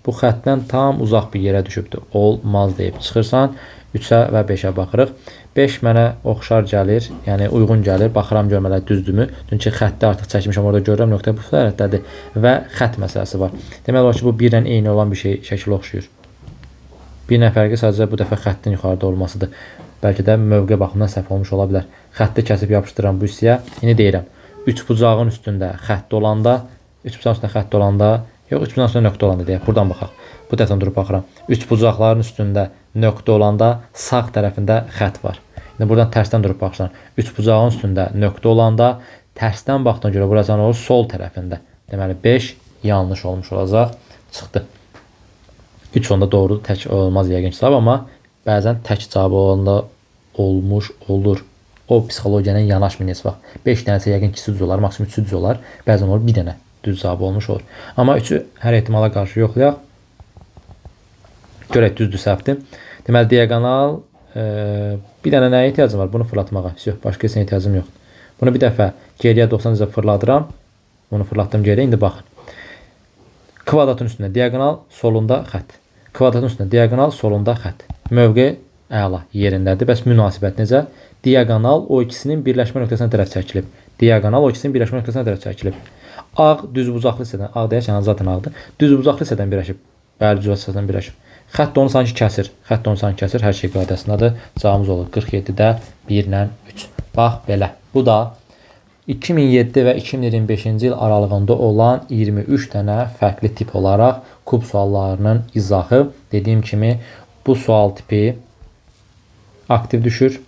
bu xəttdən tam uzaq bir yerə düşübdür. Olmaz deyib çıxırsan. 3-ə və 5-ə baxırıq. 5 mənə oxşar gəlir, yəni uyğun gəlir. Baxıram görmələr düzdürmü? Çünki xətti artıq çəkmişəm, orada görürəm nöqtə bu tərəfdədir və xətt məsələsi var. Demək olar ki, bu birlə eyni olan bir şey şəkil oxşuyur. Bir nəfərqi sadəcə bu dəfə xəttin yuxarıda olmasıdır. Bəlkə də mövqe baxımından səhv olmuş ola bilər. Xətti kəsib yapışdıran bu hissəyə. İndi deyirəm, üçbucağın üstündə xətt olanda, üçbucağın üstündə xətt olanda, yox, üçbucağın üstündə nöqtə olanda deyək. Buradan baxaq. Bu tərəfdən durub baxıram. Üçbucaqların üstündə nöqtə olanda sağ tərəfində xətt var. İndi buradan tərsdən durub baxırsan. Üçbucağın üstündə nöqtə olanda tərsdən baxdığına görə burası olur sol tərəfində. Deməli 5 yanlış olmuş olacaq. Çıxdı. 3 onda doğrudur, tək olmaz yəqin ki, amma bəzən tək cavab olanda olmuş olur. O psixologiyanın yanaşmır heç vaxt. 5 dənəsə yəqin ki, düz olar, maksimum 3 düz olar. Bəzən olur bir dənə düz cavab olmuş olur. Amma 3-ü hər ehtimala qarşı yoxlayaq. Görək düzdür, səhvdir. Deməli diaqonal bir dənə nəyə ehtiyacım var? Bunu fırlatmağa. Yox, başqa heç ehtiyacım yoxdur. Bunu bir dəfə geriyə 90 dərəcə fırladıram. Bunu fırlatdım geriyə. İndi baxın. Kvadratın üstündə diaqonal, solunda xətt. Kvadratın üstündə diaqonal, solunda xətt. Mövqe əla yerindədir. Bəs münasibət necə? Diaqonal o ikisinin birləşmə nöqtəsinə tərəf çəkilib. Diaqonal o ikisinin birləşmə nöqtəsinə tərəf çəkilib. Ağ düzbucaqlı hissədən, ağ deyərkən zaten ağdır. Düzbucaqlı hissədən birləşib. Bəli, düzbucaqlı hissədən birləşib. Xətt onu sanki kəsir. Xətt onu sanki kəsir. Hər şey qaydasındadır. Cavabımız olur 47-də 1 ilə 3. Bax belə. Bu da 2007 və 2025-ci il aralığında olan 23 dənə fərqli tip olaraq kub suallarının izahı. Dediyim kimi bu sual tipi aktiv düşür.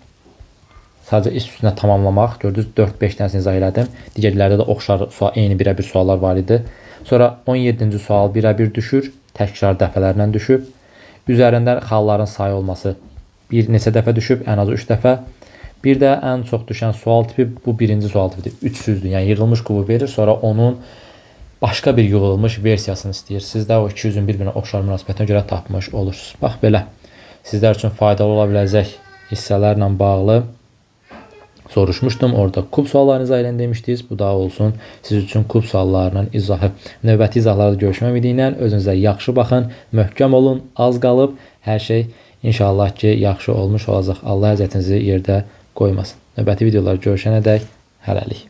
Sadəcə üstünə tamamlamaq. Gördünüz 4-5 dənəsini izah elədim. Digərlərdə də oxşar sual, eyni birə-bir suallar var idi. Sonra 17-ci sual birə-bir düşür. Təkrar dəfələrlə düşüb. Üzərində xalların sayı olması bir neçə dəfə düşüb, ən az 3 dəfə. Bir də ən çox düşən sual tipi bu birinci sual tipidir. 300'dür. Yəni yığılmış kubu verir, sonra onun başqa bir yığılmış versiyasını istəyir. Siz də o 200-ün bir-birinə oxşar münasibətinə görə tapmış olursunuz. Bax belə. Sizlər üçün faydalı ola biləcək hissələrlə bağlı soruşmuşdum. Orada kub suallarını izah edin demişdiniz. Bu da olsun siz üçün kub suallarının izahı. Növbəti izahlarda görüşmək ümidi ilə özünüzə yaxşı baxın, möhkəm olun, az qalıb. Hər şey inşallah ki yaxşı olmuş olacaq. Allah əziyyətinizi yerdə qoymasın. Növbəti videolar görüşənədək hələlik.